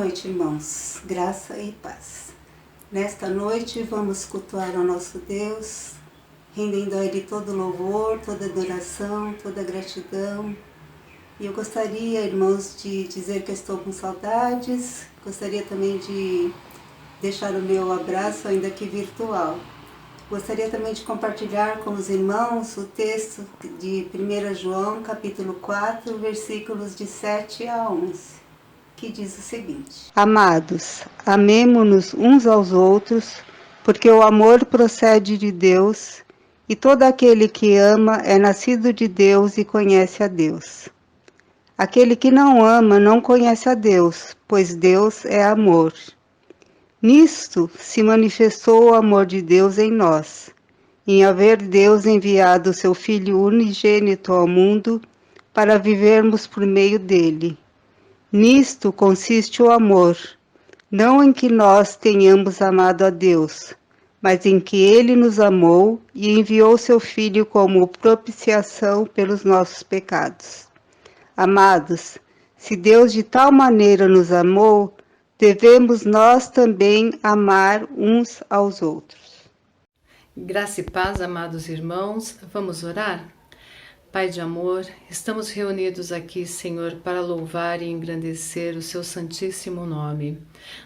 noite, irmãos. Graça e paz. Nesta noite vamos cultuar ao nosso Deus, rendendo a Ele todo louvor, toda adoração, toda gratidão. E eu gostaria, irmãos, de dizer que estou com saudades. Gostaria também de deixar o meu abraço, ainda que virtual. Gostaria também de compartilhar com os irmãos o texto de 1 João, capítulo 4, versículos de 7 a 11, que diz o seguinte: Amados, amemo-nos uns aos outros, porque o amor procede de Deus, e todo aquele que ama é nascido de Deus e conhece a Deus. Aquele que não ama não conhece a Deus, pois Deus é amor. Nisto se manifestou o amor de Deus em nós, em haver Deus enviado o seu Filho unigênito ao mundo para vivermos por meio dele. Nisto consiste o amor, não em que nós tenhamos amado a Deus, mas em que Ele nos amou e enviou seu Filho como propiciação pelos nossos pecados. Amados, se Deus de tal maneira nos amou, devemos nós também amar uns aos outros. Graça e paz, amados irmãos, vamos orar? Pai de amor, estamos reunidos aqui, Senhor, para louvar e engrandecer o seu santíssimo nome.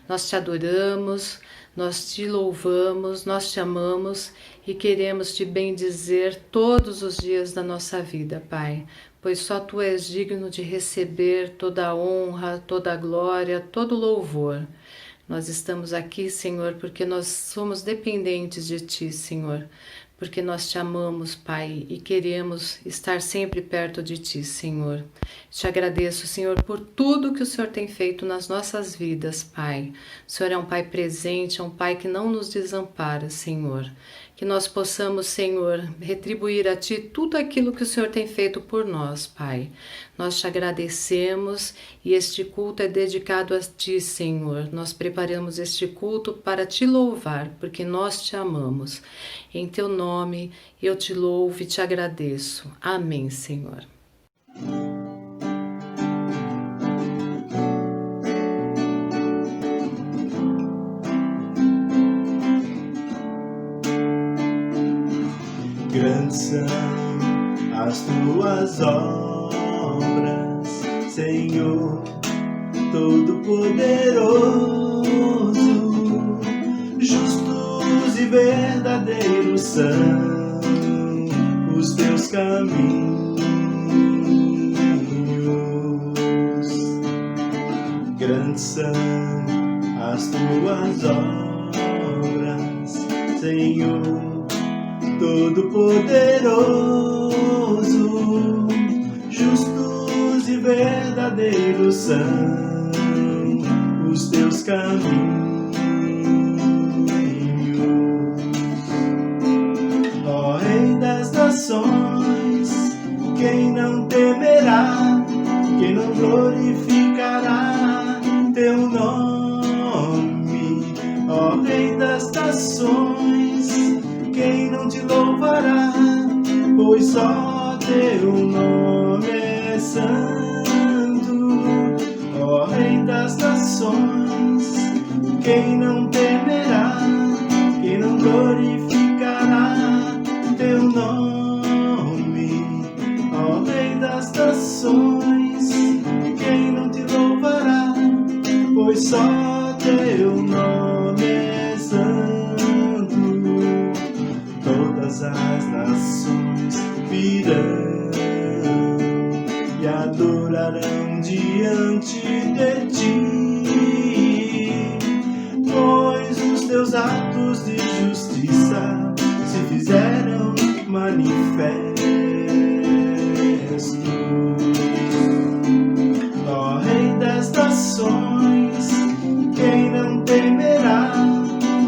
Nós te adoramos, nós te louvamos, nós te amamos e queremos te bendizer todos os dias da nossa vida, Pai, pois só tu és digno de receber toda a honra, toda a glória, todo o louvor. Nós estamos aqui, Senhor, porque nós somos dependentes de ti, Senhor, porque nós te amamos, Pai, e queremos estar sempre perto de ti, Senhor. Te agradeço, Senhor, por tudo que o Senhor tem feito nas nossas vidas, Pai. O Senhor é um Pai presente, é um Pai que não nos desampara, Senhor. Que nós possamos, Senhor, retribuir a Ti tudo aquilo que o Senhor tem feito por nós, Pai. Nós te agradecemos e este culto é dedicado a Ti, Senhor. Nós preparamos este culto para Te louvar, porque nós Te amamos. Em Teu nome eu Te louvo e Te agradeço. Amém, Senhor. Grandes são as tuas obras, Senhor Todo-Poderoso. Justos e verdadeiros são os teus caminhos. Grandes são as tuas obras, Senhor Todo-Poderoso. Justos e verdadeiros são os teus caminhos. Ó Rei das nações, quem não temerá, quem não glorificará teu nome? Ó Rei das nações, quem não te louvará, pois só teu nome é santo. Ó Rei das nações, quem não temerá, quem não glorificará teu nome? Ó Rei das nações, quem não te louvará, pois só teu nome é santo. Todas as nações virão e adorarão diante de ti, pois os teus atos de justiça se fizeram manifestos. Ó Rei das nações, quem não temerá,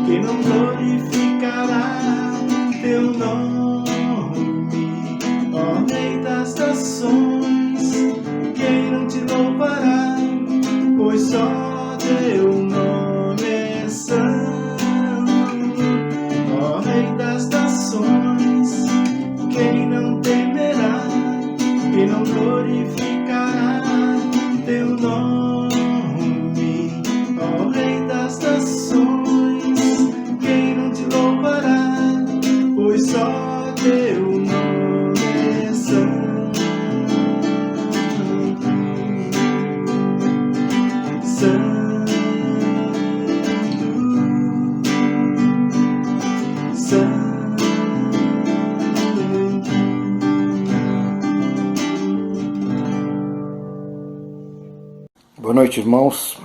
quem não glorificará teu nome? Ó Rei das nações, quem não te louvará, pois só teu nome é santo. Ó Rei das nações, quem não temerá, quem não glorificará teu nome? Boa noite, irmãos.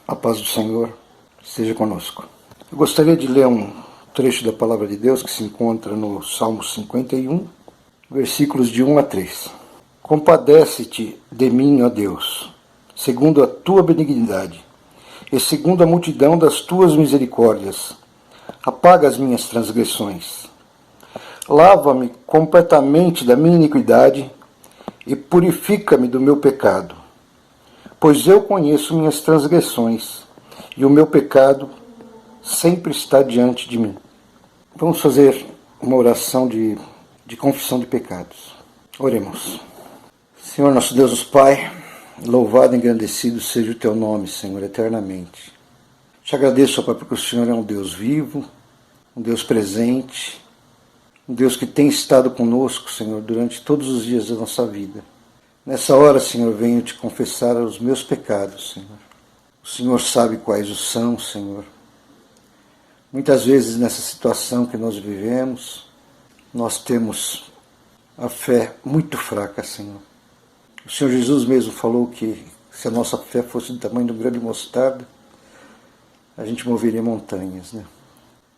A paz do Senhor esteja conosco. Eu gostaria de ler um trecho da Palavra de Deus que se encontra no Salmo 51, versículos de 1 a 3. Compadece-te de mim, ó Deus, segundo a tua benignidade, e segundo a multidão das tuas misericórdias. Apaga as minhas transgressões. Lava-me completamente da minha iniquidade e purifica-me do meu pecado. Pois eu conheço minhas transgressões, e o meu pecado sempre está diante de mim. Vamos fazer uma oração de confissão de pecados. Oremos. Senhor nosso Deus, nosso Pai, louvado e engrandecido seja o Teu nome, Senhor, eternamente. Te agradeço, ó Pai, porque o Senhor é um Deus vivo, um Deus presente, um Deus que tem estado conosco, Senhor, durante todos os dias da nossa vida. Nessa hora, Senhor, venho te confessar os meus pecados, Senhor. O Senhor sabe quais os são, Senhor. Muitas vezes nessa situação que nós vivemos, nós temos a fé muito fraca, Senhor. O Senhor Jesus mesmo falou que se a nossa fé fosse do tamanho de um grão de mostarda, a gente moveria montanhas, né?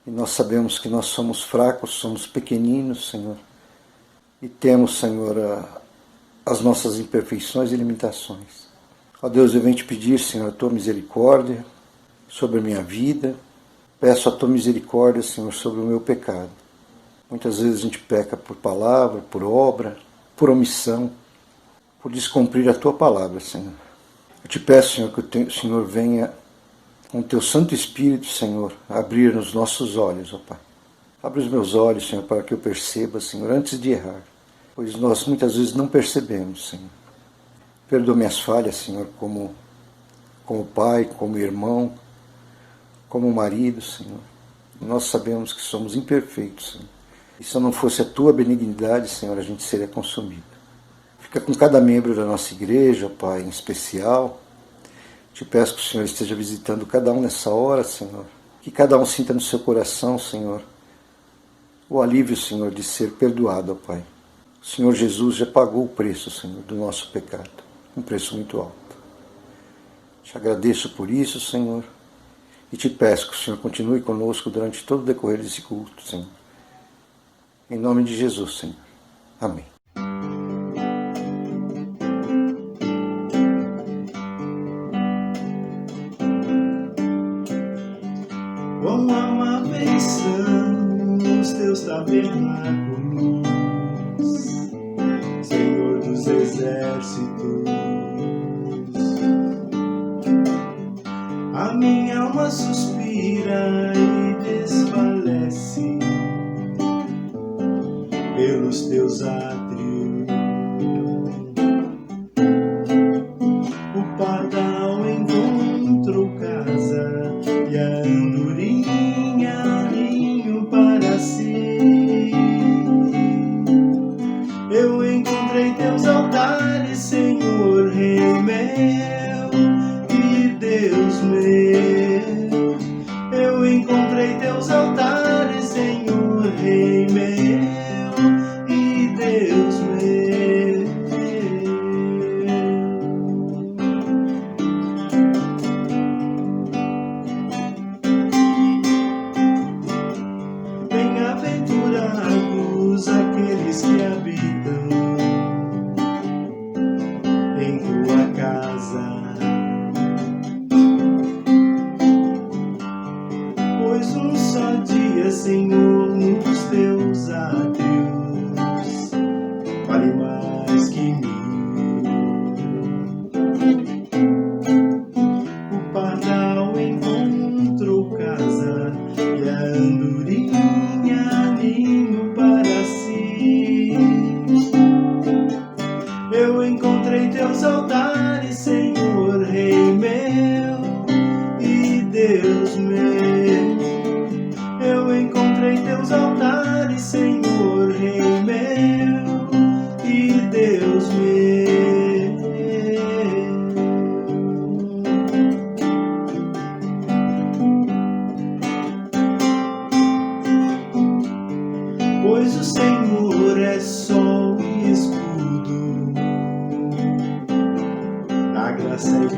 E nós sabemos que nós somos fracos, somos pequeninos, Senhor. E temos, Senhor, as nossas imperfeições e limitações. Ó Deus, eu venho te pedir, Senhor, a Tua misericórdia sobre a minha vida. Peço a Tua misericórdia, Senhor, sobre o meu pecado. Muitas vezes a gente peca por palavra, por obra, por omissão, por descumprir a Tua palavra, Senhor. Eu te peço, Senhor, que o Senhor venha com o Teu Santo Espírito, Senhor, abrir nos nossos olhos, ó Pai. Abre os meus olhos, Senhor, para que eu perceba, Senhor, antes de errar. Pois nós muitas vezes não percebemos, Senhor. Perdoa minhas falhas, Senhor, como pai, como irmão, como marido, Senhor. Nós sabemos que somos imperfeitos, Senhor. E se não fosse a Tua benignidade, Senhor, a gente seria consumido. Fica com cada membro da nossa igreja, Pai, em especial. Te peço que o Senhor esteja visitando cada um nessa hora, Senhor. Que cada um sinta no seu coração, Senhor, o alívio, Senhor, de ser perdoado, ó Pai. O Senhor Jesus já pagou o preço, Senhor, do nosso pecado. Um preço muito alto. Te agradeço por isso, Senhor. E te peço que o Senhor continue conosco durante todo o decorrer desse culto, Senhor. Em nome de Jesus, Senhor. Amém. Quão amáveis são os Teus tabernáculos, Senhor dos exércitos. A minha alma suspira e desfalece pelos Teus átrios. O pardal encontrou casa e a andorinha ninho para si. Eu encontrei Teus altares, Senhor, Rei meu e Deus meu. Eu encontrei Teus altares, Senhor, Rei meu e Deus meu. Bem-aventurados aqueles que habitam em Tua casa, pois um só dia, Senhor, nos Teus átrios vale mais que 1000. O pardal encontrou casa e a andorinha ninho para si. Eu encontrei Teus altares, Senhor, Rei meu e Deus meu. Eu encontrei Teus altares, Senhor, Rei meu e Deus meu. Pois o Senhor é sol e escudo, na graça e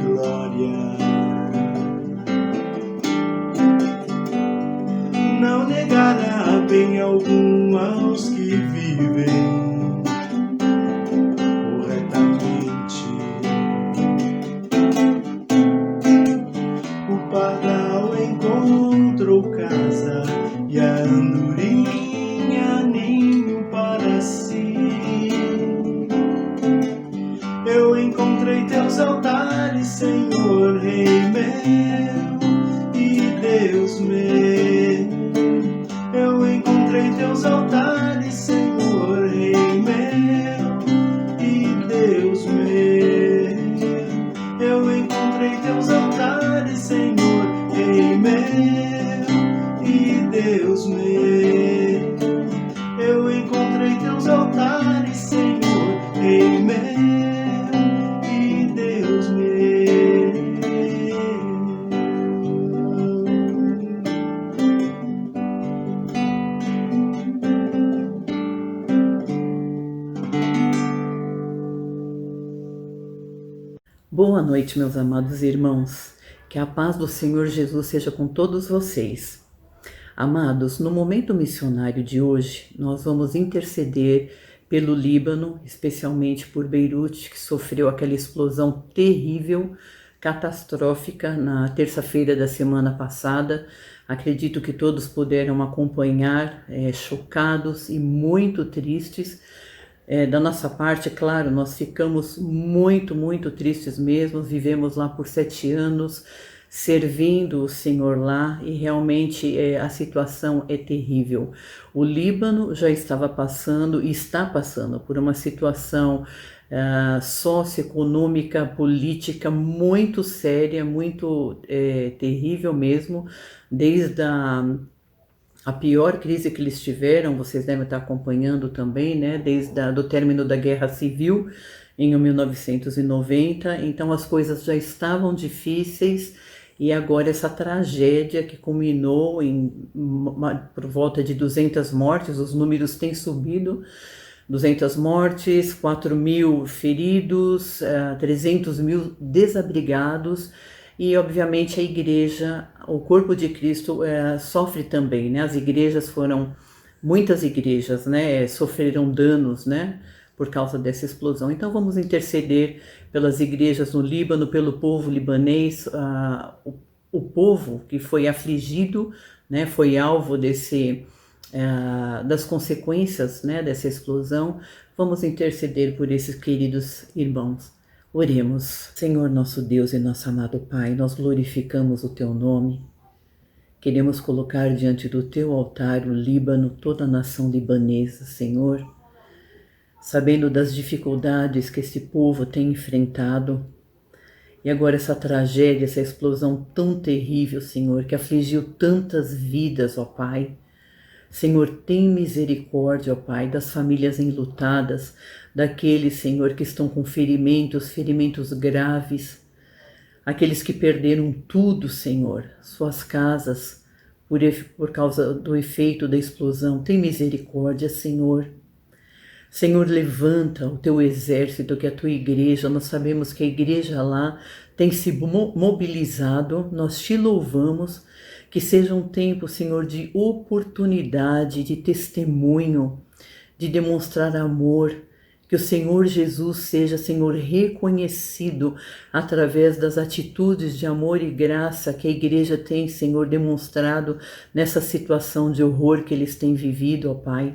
bem algum aos que vivem corretamente. O pardal encontrou casa e a andorinha ninho para si. Eu encontrei teus altares, Senhor, Rei meu e Deus meu. Eu encontrei teus altares, Senhor, Rei meu e Deus meu. Eu encontrei teus altares, Senhor, Rei meu e Deus meu. Eu encontrei teus altares, Senhor, Rei meu e Deus meu. Boa noite, meus amados irmãos. Que a paz do Senhor Jesus seja com todos vocês. Amados, no momento missionário de hoje, nós vamos interceder pelo Líbano, especialmente por Beirute, que sofreu aquela explosão terrível, catastrófica na terça-feira da semana passada. Acredito que todos puderam acompanhar, chocados e muito tristes. Da nossa parte, claro, nós ficamos muito tristes mesmo. Vivemos lá por 7 anos, servindo o Senhor lá, e realmente a situação é terrível. O Líbano já estava passando e está passando por uma situação socioeconômica, política muito séria, muito terrível mesmo, desde a pior crise que eles tiveram, vocês devem estar acompanhando também, né? Desde o término da Guerra Civil em 1990, então as coisas já estavam difíceis, e agora essa tragédia que culminou por volta de 200 mortes, os números têm subido, 200 mortes, 4.000 feridos, 300.000 desabrigados. E obviamente a igreja, o corpo de Cristo sofre também, né? As igrejas muitas igrejas, né, sofreram danos, né, por causa dessa explosão. Então vamos interceder pelas igrejas no Líbano, pelo povo libanês, o povo que foi afligido, né, foi alvo das consequências, né, dessa explosão. Vamos interceder por esses queridos irmãos. Oremos. Senhor nosso Deus e nosso amado Pai, nós glorificamos o Teu nome. Queremos colocar diante do Teu altar o Líbano, toda a nação libanesa, Senhor, sabendo das dificuldades que esse povo tem enfrentado. E agora essa tragédia, essa explosão tão terrível, Senhor, que afligiu tantas vidas, ó Pai. Senhor, tem misericórdia, ó Pai, das famílias enlutadas, daqueles, Senhor, que estão com ferimentos graves, aqueles que perderam tudo, Senhor, suas casas, por causa do efeito da explosão. Tem misericórdia, Senhor. Senhor, levanta o Teu exército, que é a Tua igreja. Nós sabemos que a igreja lá tem se mobilizado, nós Te louvamos. Que seja um tempo, Senhor, de oportunidade, de testemunho, de demonstrar amor. Que o Senhor Jesus seja, Senhor, reconhecido através das atitudes de amor e graça que a igreja tem, Senhor, demonstrado nessa situação de horror que eles têm vivido, ó Pai.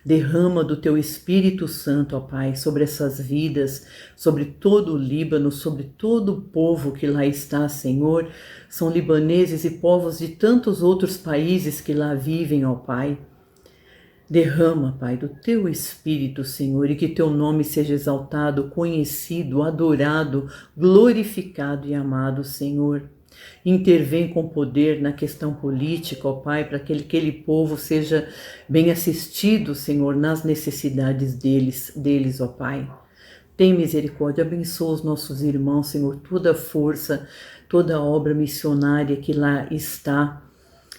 Derrama do Teu Espírito Santo, ó Pai, sobre essas vidas, sobre todo o Líbano, sobre todo o povo que lá está, Senhor. São libaneses e povos de tantos outros países que lá vivem, ó Pai. Derrama, Pai, do Teu Espírito, Senhor, e que Teu nome seja exaltado, conhecido, adorado, glorificado e amado, Senhor. Intervém com poder na questão política, ó Pai, para que aquele povo seja bem assistido, Senhor, nas necessidades deles, ó Pai. Tem misericórdia, abençoa os nossos irmãos, Senhor, toda a força, toda a obra missionária que lá está.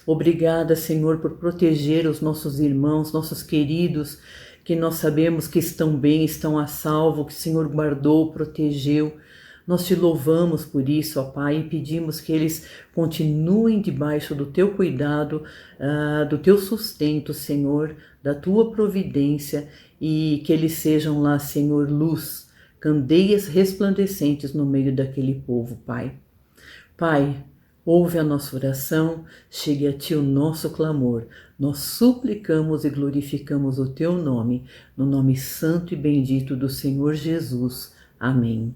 Obrigada, Senhor, por proteger os nossos irmãos, nossos queridos, que nós sabemos que estão bem, estão a salvo, que o Senhor guardou, protegeu. Nós te louvamos por isso, ó Pai, e pedimos que eles continuem debaixo do teu cuidado, do teu sustento, Senhor, da tua providência, e que eles sejam lá, Senhor, luz, candeias resplandecentes no meio daquele povo, Pai. Pai, ouve a nossa oração, chegue a Ti o nosso clamor. Nós suplicamos e glorificamos o Teu nome, no nome santo e bendito do Senhor Jesus. Amém.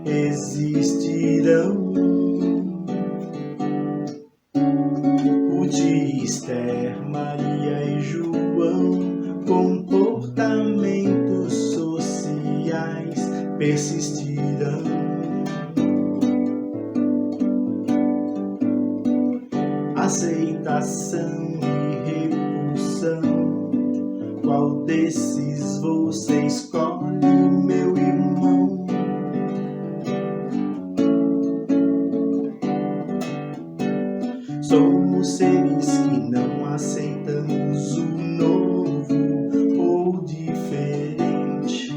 Existirão o de Esther, Maria e João, comportamentos sociais persistirão. Aceitação e repulsão, qual desses você escolhe, meu irmão? Somos seres que não aceitamos o novo ou diferente.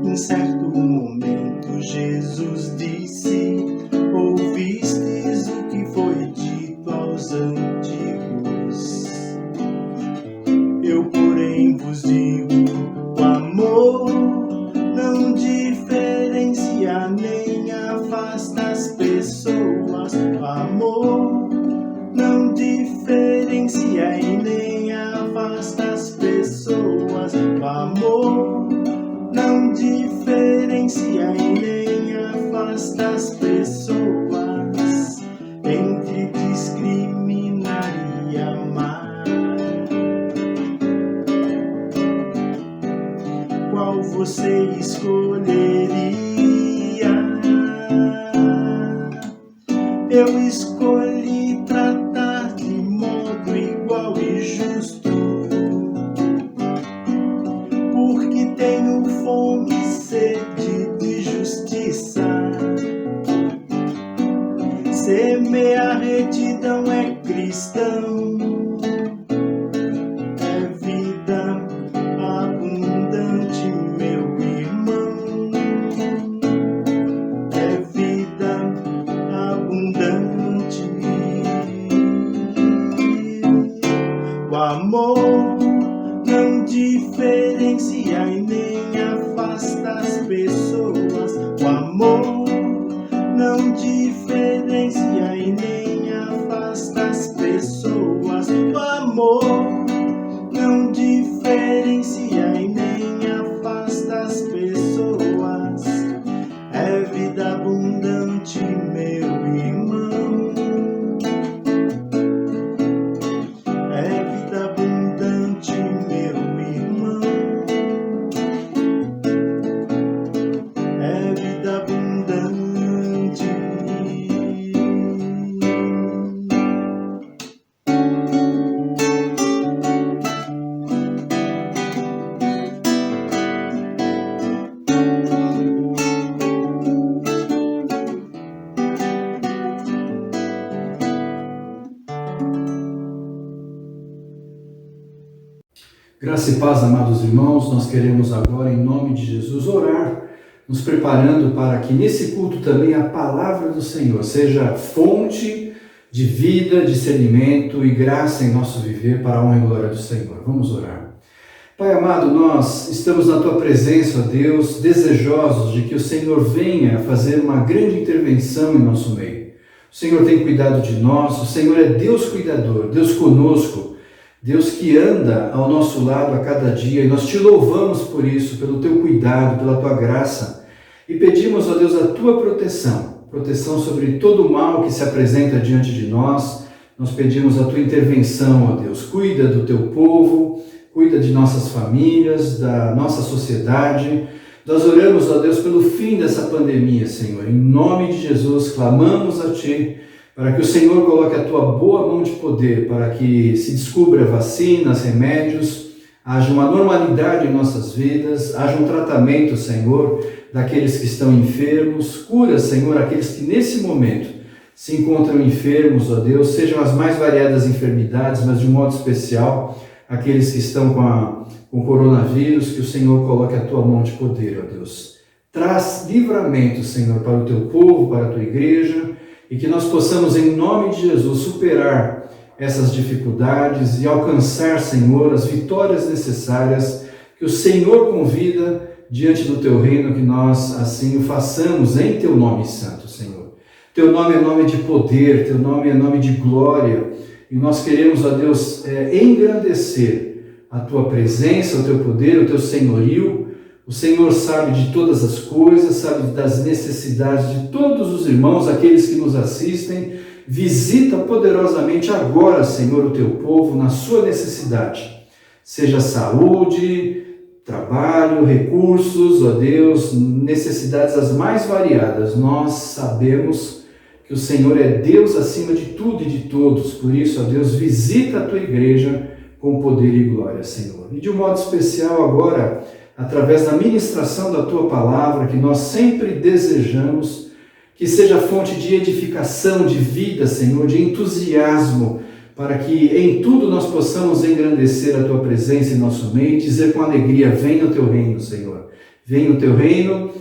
Em certo momento Jesus disse: ouvistes o que foi dito aos antigos. Eu, porém, vos digo: o amor não diferencia nem afasta as pessoas. O amor não diferencia e nem afasta as pessoas. O amor não diferencia e nem afasta as pessoas. Entre discriminar e amar, qual você escolheria? Eu escolhi tratar de modo igual e justo, porque tenho fome e sede de justiça. Semear retidão é cristão, é vida abundante, meu irmão. É vida abundante. O amor não diferencia e nem afasta as pessoas. O amor não diferencia e nem afasta as pessoas. O amor não diferencia e nem afasta as pessoas. É vida abundante, meu irmão. É vida abundante, meu irmão. É vida abundante. Graça e paz, amados irmãos, nós queremos agora, em nome de Jesus, orar, nos preparando para que nesse culto também a palavra do Senhor seja fonte de vida, discernimento e graça em nosso viver para a honra e glória do Senhor. Vamos orar. Pai amado, nós estamos na Tua presença, ó Deus, desejosos de que o Senhor venha fazer uma grande intervenção em nosso meio. O Senhor tem cuidado de nós, o Senhor é Deus cuidador, Deus conosco, Deus que anda ao nosso lado a cada dia, e nós te louvamos por isso, pelo teu cuidado, pela tua graça, e pedimos, ó Deus, a tua proteção sobre todo o mal que se apresenta diante de nós. Nós pedimos a tua intervenção, ó Deus, cuida do teu povo, cuida de nossas famílias, da nossa sociedade. Nós oramos, ó Deus, pelo fim dessa pandemia, Senhor, em nome de Jesus, clamamos a ti, para que o Senhor coloque a tua boa mão de poder, para que se descubra vacinas, remédios, haja uma normalidade em nossas vidas, haja um tratamento, Senhor, daqueles que estão enfermos. Cura, Senhor, aqueles que nesse momento se encontram enfermos, ó Deus, sejam as mais variadas enfermidades, mas de um modo especial, aqueles que estão com o coronavírus, que o Senhor coloque a tua mão de poder, ó Deus. Traz livramento, Senhor, para o teu povo, para a tua igreja, e que nós possamos, em nome de Jesus, superar essas dificuldades e alcançar, Senhor, as vitórias necessárias que o Senhor convida diante do teu reino, que nós assim o façamos em teu nome santo, Senhor. Teu nome é nome de poder, teu nome é nome de glória, e nós queremos, ó Deus, engrandecer a tua presença, o teu poder, o teu senhorio. O Senhor sabe de todas as coisas, sabe das necessidades de todos os irmãos, aqueles que nos assistem. Visita poderosamente agora, Senhor, o teu povo na sua necessidade. Seja saúde, trabalho, recursos, ó Deus, necessidades as mais variadas. Nós sabemos que o Senhor é Deus acima de tudo e de todos. Por isso, ó Deus, visita a tua igreja com poder e glória, Senhor. E de um modo especial agora, através da ministração da tua palavra, que nós sempre desejamos, que seja fonte de edificação, de vida, Senhor, de entusiasmo, para que em tudo nós possamos engrandecer a tua presença em nosso meio e dizer com alegria: venha o teu reino, Senhor. Venha o teu reino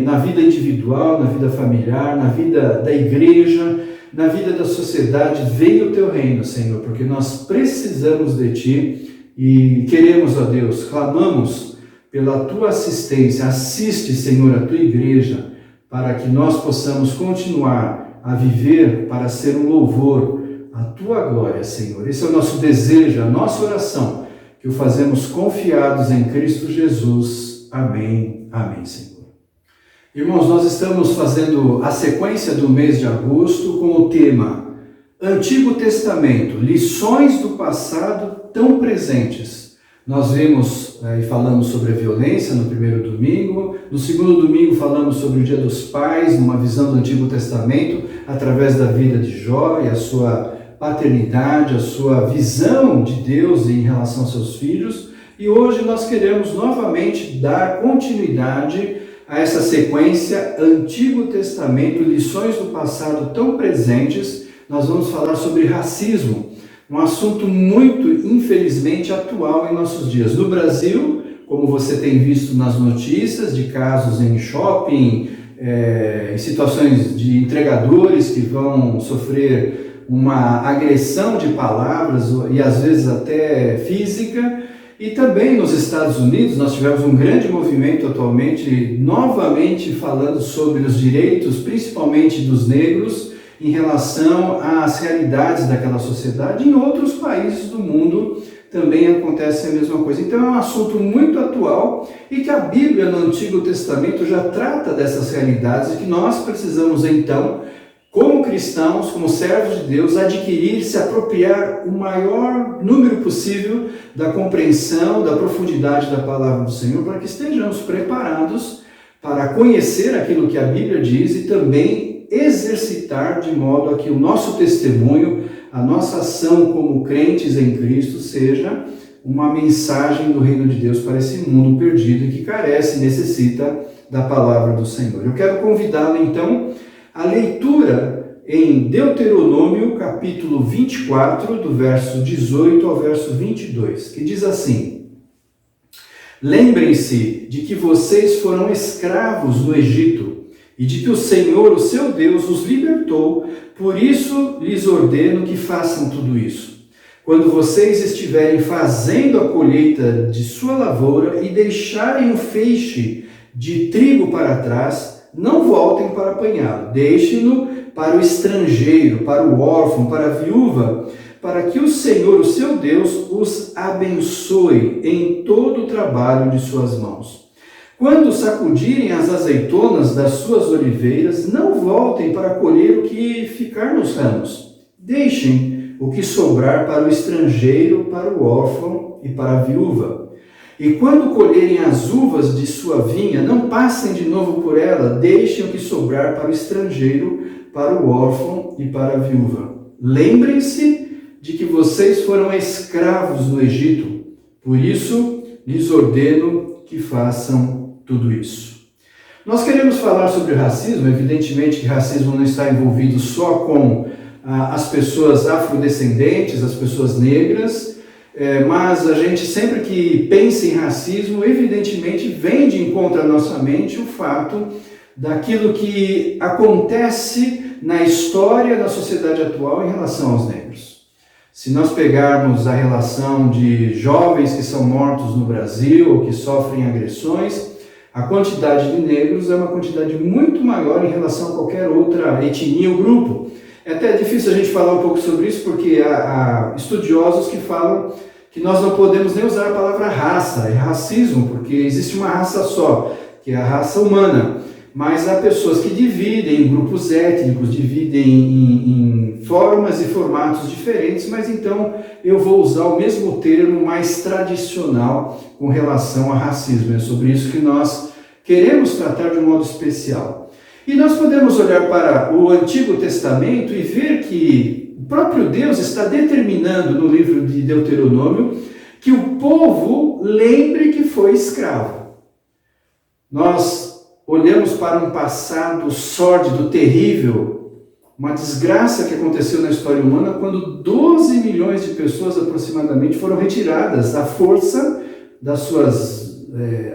na vida individual, na vida familiar, na vida da igreja, na vida da sociedade. Venha o teu reino, Senhor, porque nós precisamos de ti e queremos, ó Deus, clamamos pela tua assistência. Assiste, Senhor, a tua igreja, para que nós possamos continuar a viver para ser um louvor à tua glória, Senhor. Esse é o nosso desejo, a nossa oração, que o fazemos confiados em Cristo Jesus. Amém. Amém, Senhor. Irmãos, nós estamos fazendo a sequência do mês de agosto com o tema Antigo Testamento, lições do passado tão presentes. Nós vimos e falamos sobre a violência no primeiro domingo. No segundo domingo falamos sobre o Dia dos Pais, numa visão do Antigo Testamento, através da vida de Jó e a sua paternidade, a sua visão de Deus em relação aos seus filhos. E hoje nós queremos novamente dar continuidade a essa sequência Antigo Testamento, lições do passado tão presentes. Nós vamos falar sobre racismo. Um assunto muito, infelizmente, atual em nossos dias. No Brasil, como você tem visto nas notícias, de casos em shopping, em situações de entregadores que vão sofrer uma agressão de palavras e às vezes até física. E também nos Estados Unidos nós tivemos um grande movimento atualmente, novamente falando sobre os direitos, principalmente dos negros, em relação às realidades daquela sociedade. Em outros países do mundo também acontece a mesma coisa. Então é um assunto muito atual e que a Bíblia no Antigo Testamento já trata dessas realidades e que nós precisamos então, como cristãos, como servos de Deus, adquirir, se apropriar o maior número possível da compreensão, da profundidade da palavra do Senhor, para que estejamos preparados para conhecer aquilo que a Bíblia diz e também exercitar de modo a que o nosso testemunho, a nossa ação como crentes em Cristo seja uma mensagem do reino de Deus para esse mundo perdido e que carece e necessita da palavra do Senhor. Eu quero convidá-lo então à leitura em Deuteronômio capítulo 24, do verso 18 ao verso 22, que diz assim: Lembrem-se de que vocês foram escravos no Egito, e de que o Senhor, o seu Deus, os libertou, por isso lhes ordeno que façam tudo isso. Quando vocês estiverem fazendo a colheita de sua lavoura e deixarem o feixe de trigo para trás, não voltem para apanhá-lo, deixem-no para o estrangeiro, para o órfão, para a viúva, para que o Senhor, o seu Deus, os abençoe em todo o trabalho de suas mãos. Quando sacudirem as azeitonas das suas oliveiras, não voltem para colher o que ficar nos ramos. Deixem o que sobrar para o estrangeiro, para o órfão e para a viúva. E quando colherem as uvas de sua vinha, não passem de novo por ela. Deixem o que sobrar para o estrangeiro, para o órfão e para a viúva. Lembrem-se de que vocês foram escravos no Egito. Por isso, lhes ordeno que façam tudo isso. Nós queremos falar sobre o racismo. Evidentemente que racismo não está envolvido só com as pessoas afrodescendentes, as pessoas negras, mas a gente sempre que pensa em racismo, evidentemente vem de encontro à nossa mente o fato daquilo que acontece na história da sociedade atual em relação aos negros. Se nós pegarmos a relação de jovens que são mortos no Brasil ou que sofrem agressões, a quantidade de negros é uma quantidade muito maior em relação a qualquer outra etnia ou grupo. É até difícil a gente falar um pouco sobre isso, porque há estudiosos que falam que nós não podemos nem usar a palavra raça, é racismo, porque existe uma raça só, que é a raça humana. Mas há pessoas que dividem em grupos étnicos, dividem em formas e formatos diferentes, mas então eu vou usar o mesmo termo mais tradicional com relação a racismo. É sobre isso que nós queremos tratar de um modo especial. E nós podemos olhar para o Antigo Testamento e ver que o próprio Deus está determinando no livro de Deuteronômio que o povo lembre que foi escravo. Nós olhamos para um passado sórdido, terrível, uma desgraça que aconteceu na história humana quando 12 milhões de pessoas aproximadamente foram retiradas à força das suas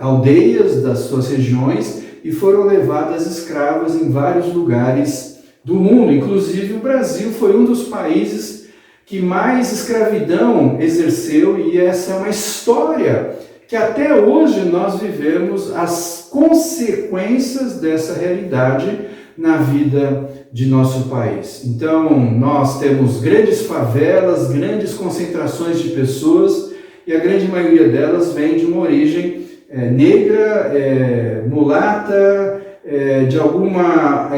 aldeias, das suas regiões e foram levadas escravas em vários lugares do mundo. Inclusive o Brasil foi um dos países que mais escravidão exerceu e essa é uma história que até hoje nós vivemos as consequências dessa realidade na vida de nosso país. Então, nós temos grandes favelas, grandes concentrações de pessoas, e a grande maioria delas vem de uma origem negra, mulata, de alguma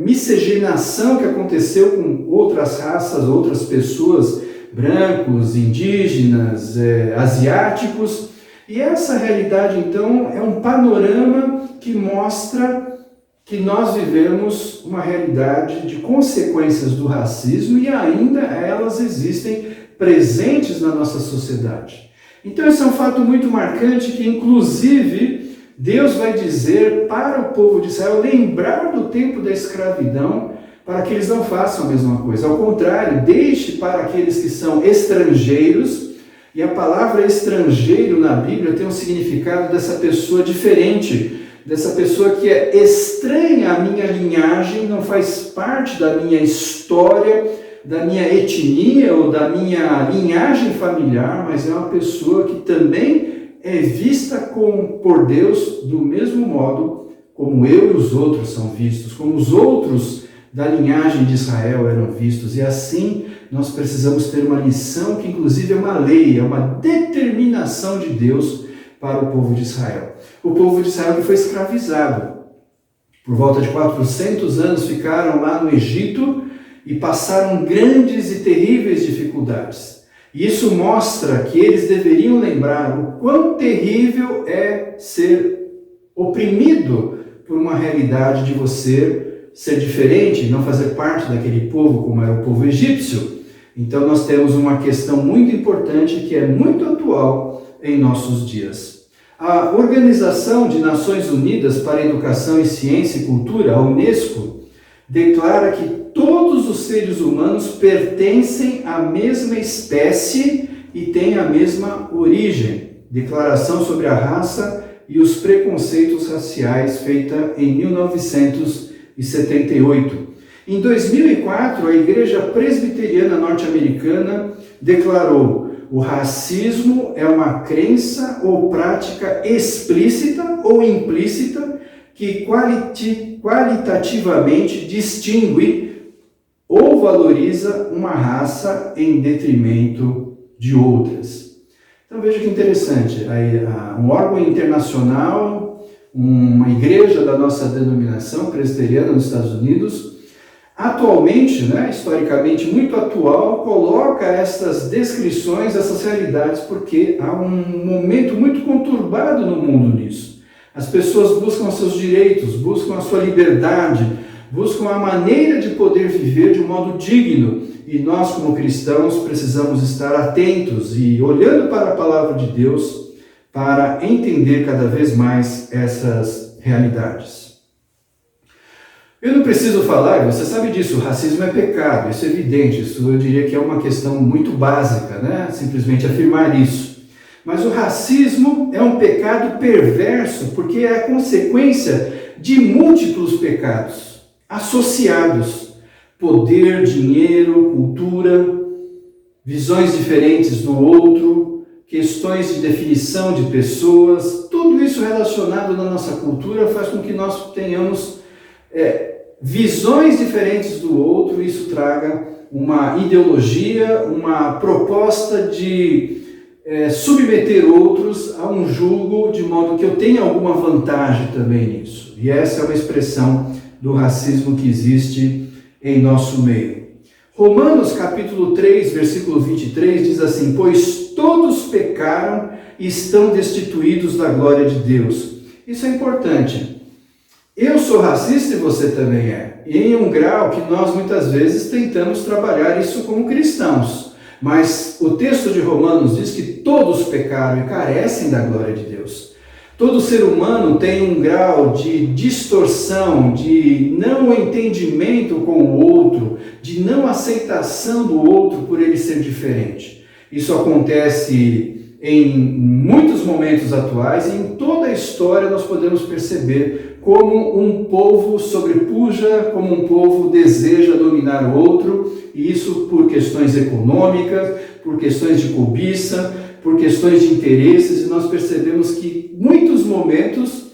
miscigenação que aconteceu com outras raças, outras pessoas, brancos, indígenas, asiáticos. E essa realidade, então, é um panorama que mostra que nós vivemos uma realidade de consequências do racismo e ainda elas existem presentes na nossa sociedade. Então, esse é um fato muito marcante que, inclusive, Deus vai dizer para o povo de Israel lembrar do tempo da escravidão para que eles não façam a mesma coisa. Ao contrário, deixe para aqueles que são estrangeiros. E a palavra estrangeiro na Bíblia tem um significado dessa pessoa diferente, dessa pessoa que é estranha à minha linhagem, não faz parte da minha história, da minha etnia ou da minha linhagem familiar, mas é uma pessoa que também é vista por Deus do mesmo modo como eu e os outros são vistos, como os outros da linhagem de Israel eram vistos. E assim nós precisamos ter uma lição que inclusive é uma lei, é uma determinação de Deus para o povo de Israel. O povo de Israel que foi escravizado. Por volta de 400 anos ficaram lá no Egito e passaram grandes e terríveis dificuldades. E isso mostra que eles deveriam lembrar o quão terrível é ser oprimido por uma realidade de você ser diferente, não fazer parte daquele povo como era o povo egípcio. Então nós temos uma questão muito importante que é muito atual em nossos dias. A Organização de Nações Unidas para a Educação e Ciência e Cultura, a UNESCO, declara que todos os seres humanos pertencem à mesma espécie e têm a mesma origem. Declaração sobre a Raça e os Preconceitos Raciais, feita em 1978. Em 2004, a Igreja Presbiteriana Norte-Americana declarou: o racismo é uma crença ou prática explícita ou implícita que qualitativamente distingue ou valoriza uma raça em detrimento de outras. Então veja que interessante, um órgão internacional, uma igreja da nossa denominação presbiteriana nos Estados Unidos, atualmente, historicamente muito atual, coloca essas descrições, essas realidades, porque há um momento muito conturbado no mundo nisso. As pessoas buscam seus direitos, buscam a sua liberdade, buscam a maneira de poder viver de um modo digno. E nós, como cristãos, precisamos estar atentos e olhando para a palavra de Deus para entender cada vez mais essas realidades. Eu não preciso falar, você sabe disso, o racismo é pecado, isso é evidente, isso eu diria que é uma questão muito básica, né? Simplesmente afirmar isso. Mas o racismo é um pecado perverso porque é a consequência de múltiplos pecados associados. Poder, dinheiro, cultura, visões diferentes do outro, questões de definição de pessoas, tudo isso relacionado na nossa cultura faz com que nós tenhamos visões diferentes do outro, isso traga uma ideologia, uma proposta de submeter outros a um julgo, de modo que eu tenha alguma vantagem também nisso. E essa é uma expressão do racismo que existe em nosso meio. Romanos capítulo 3, versículo 23 diz assim: pois todos pecaram e estão destituídos da glória de Deus. Isso é importante. Eu sou racista e você também é. E em um grau que nós muitas vezes tentamos trabalhar isso como cristãos. Mas o texto de Romanos diz que todos pecaram e carecem da glória de Deus. Todo ser humano tem um grau de distorção, de não entendimento com o outro, de não aceitação do outro por ele ser diferente. Isso acontece em muitos momentos atuais e em toda a história nós podemos perceber como um povo sobrepuja, como um povo deseja dominar o outro, e isso por questões econômicas, por questões de cobiça, por questões de interesses, e nós percebemos que em muitos momentos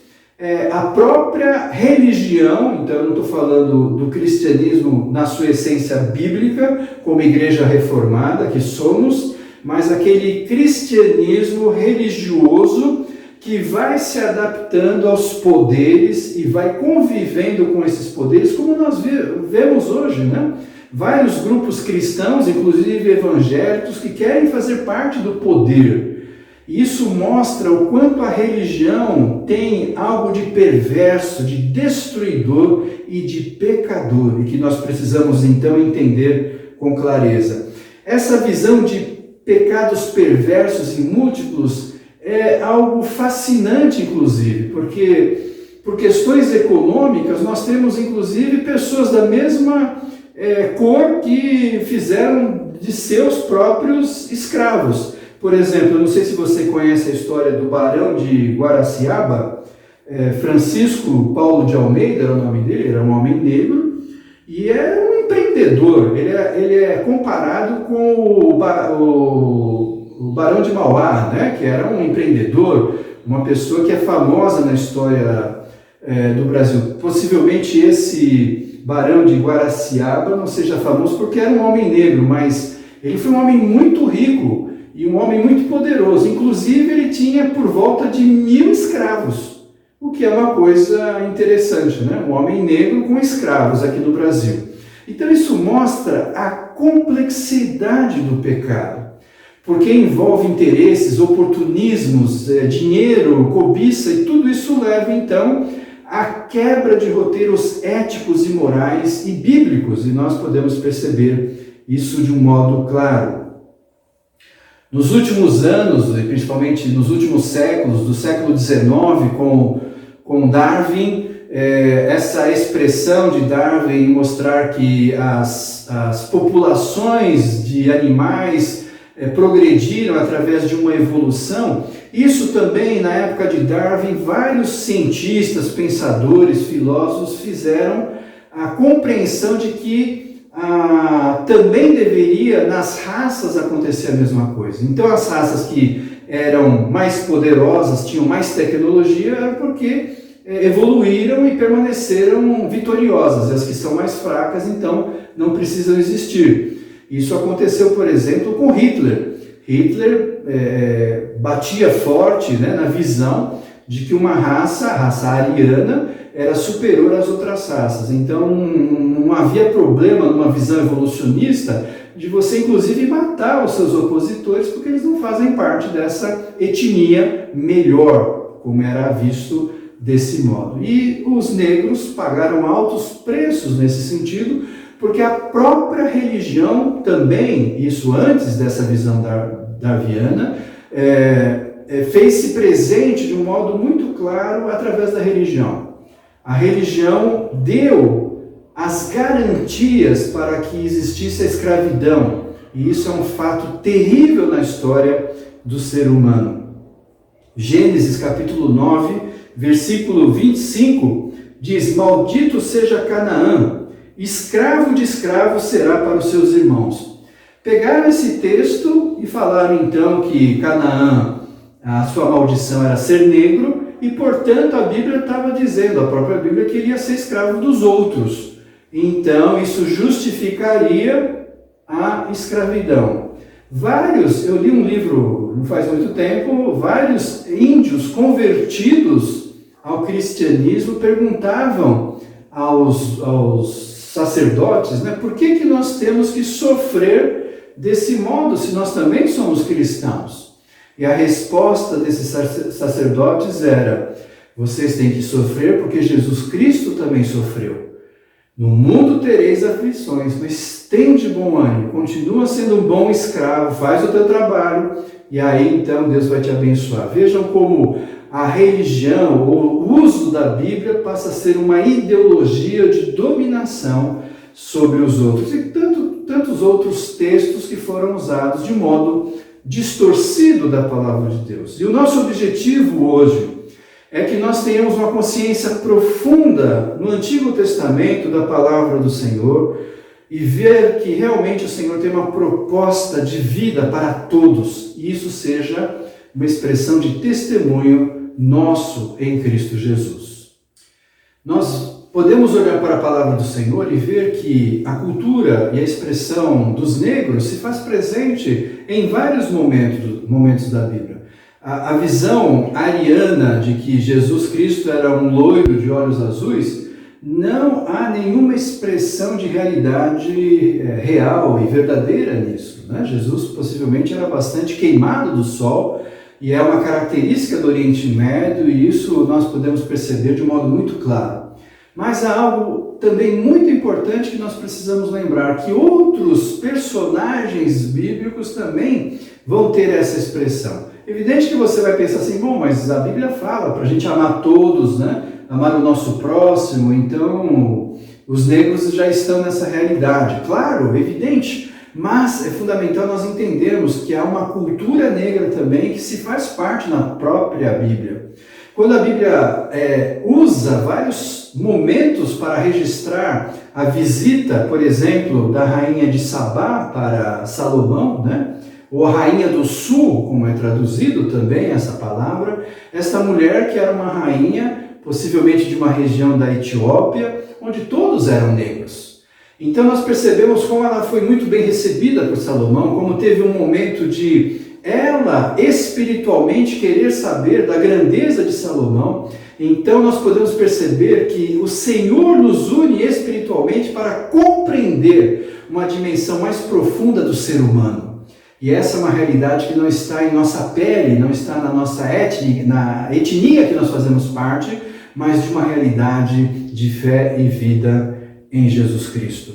a própria religião, então eu não estou falando do cristianismo na sua essência bíblica, como igreja reformada que somos, mas aquele cristianismo religioso que vai se adaptando aos poderes e vai convivendo com esses poderes, como nós vemos hoje, né? Vários grupos cristãos, inclusive evangélicos, que querem fazer parte do poder. Isso mostra o quanto a religião tem algo de perverso, de destruidor e de pecador, e que nós precisamos então entender com clareza. Essa visão de pecados perversos e múltiplos é algo fascinante, inclusive, porque por questões econômicas nós temos inclusive pessoas da mesma cor que fizeram de seus próprios escravos. Por exemplo, eu não sei se você conhece a história do Barão de Guaraciaba, Francisco Paulo de Almeida era o nome dele, era um homem negro e era um empreendedor. Ele é comparado com o Barão de Mauá, né, que era um empreendedor, uma pessoa que é famosa na história do Brasil. Possivelmente esse Barão de Guaraciaba não seja famoso porque era um homem negro, mas ele foi um homem muito rico e um homem muito poderoso. Inclusive, ele tinha por volta de 1000 escravos, o que é uma coisa interessante, né? Um homem negro com escravos aqui no Brasil. Então, isso mostra a complexidade do pecado, porque envolve interesses, oportunismos, dinheiro, cobiça, e tudo isso leva, então, à quebra de roteiros éticos e morais e bíblicos, e nós podemos perceber isso de um modo claro. Nos últimos anos, e principalmente nos últimos séculos, do século XIX, com Darwin, essa expressão de Darwin mostrar que as populações de animais progrediram através de uma evolução, isso também, na época de Darwin, vários cientistas, pensadores, filósofos fizeram a compreensão de que também deveria nas raças acontecer a mesma coisa. Então as raças que eram mais poderosas, tinham mais tecnologia, era porque evoluíram e permaneceram vitoriosas. E as que são mais fracas, então, não precisam existir. Isso aconteceu, por exemplo, com Hitler. Hitler batia forte, né, na visão de que uma raça, a raça ariana, era superior às outras raças. Então, não havia problema numa visão evolucionista de você, inclusive, matar os seus opositores, porque eles não fazem parte dessa etnia melhor, como era visto desse modo. E os negros pagaram altos preços nesse sentido, porque a própria religião também, isso antes dessa visão darwiniana, fez-se presente de um modo muito claro através da religião. A religião deu as garantias para que existisse a escravidão, e isso é um fato terrível na história do ser humano. Gênesis capítulo 9, versículo 25, diz: maldito seja Canaã, escravo de escravo será para os seus irmãos. Pegaram esse texto e falaram então que Canaã, a sua maldição era ser negro, e portanto a Bíblia estava dizendo, a própria Bíblia, que ele ia ser escravo dos outros. Então isso justificaria a escravidão. Eu li um livro não faz muito tempo, vários índios convertidos ao cristianismo perguntavam aos sacerdotes, né, por que nós temos que sofrer desse modo se nós também somos cristãos? E a resposta desses sacerdotes era: vocês têm que sofrer porque Jesus Cristo também sofreu. No mundo tereis aflições, mas tem de bom ânimo, continua sendo um bom escravo, faz o teu trabalho, e aí então Deus vai te abençoar. Vejam como a religião, ou o uso da Bíblia passa a ser uma ideologia de dominação sobre os outros. E tantos outros textos que foram usados de modo distorcido da palavra de Deus. E o nosso objetivo hoje é que nós tenhamos uma consciência profunda no Antigo Testamento da palavra do Senhor e ver que realmente o Senhor tem uma proposta de vida para todos, e isso seja uma expressão de testemunho nosso em Cristo Jesus. Nós podemos olhar para a palavra do Senhor e ver que a cultura e a expressão dos negros se faz presente em vários momentos da Bíblia. A visão ariana de que Jesus Cristo era um loiro de olhos azuis, não há nenhuma expressão de realidade real e verdadeira nisso, né? Jesus possivelmente era bastante queimado do sol, e é uma característica do Oriente Médio, e isso nós podemos perceber de um modo muito claro. Mas há algo também muito importante que nós precisamos lembrar, que outros personagens bíblicos também vão ter essa expressão. Evidente que você vai pensar assim, bom, mas a Bíblia fala para a gente amar todos, né? Amar o nosso próximo, então os negros já estão nessa realidade. Claro, evidente, mas é fundamental nós entendermos que há uma cultura negra também que se faz parte na própria Bíblia. Quando a Bíblia usa vários momentos para registrar a visita, por exemplo, da rainha de Sabá para Salomão, né? Ou a rainha do sul, como é traduzido também essa palavra, esta mulher que era uma rainha, possivelmente de uma região da Etiópia, onde todos eram negros. Então nós percebemos como ela foi muito bem recebida por Salomão, como teve um momento de ela espiritualmente querer saber da grandeza de Salomão. Então nós podemos perceber que o Senhor nos une espiritualmente para compreender uma dimensão mais profunda do ser humano. E essa é uma realidade que não está em nossa pele, não está na nossa etnia, na etnia que nós fazemos parte, mas de uma realidade de fé e vida em Jesus Cristo.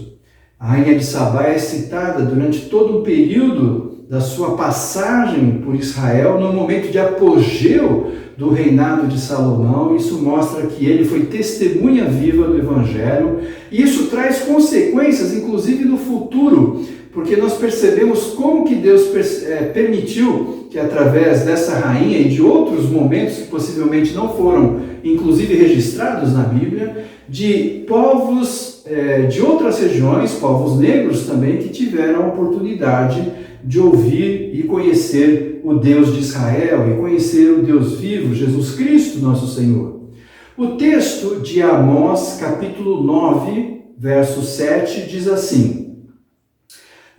A rainha de Sabá é citada durante todo um período da sua passagem por Israel, no momento de apogeu do reinado de Salomão. Isso mostra que ele foi testemunha viva do Evangelho, e isso traz consequências, inclusive no futuro, porque nós percebemos como que Deus permitiu que através dessa rainha e de outros momentos que possivelmente não foram, inclusive, registrados na Bíblia, de povos de outras regiões, povos negros também, que tiveram a oportunidade de ouvir e conhecer o Deus de Israel e conhecer o Deus vivo, Jesus Cristo, nosso Senhor. O texto de Amós, capítulo 9, verso 7, diz assim: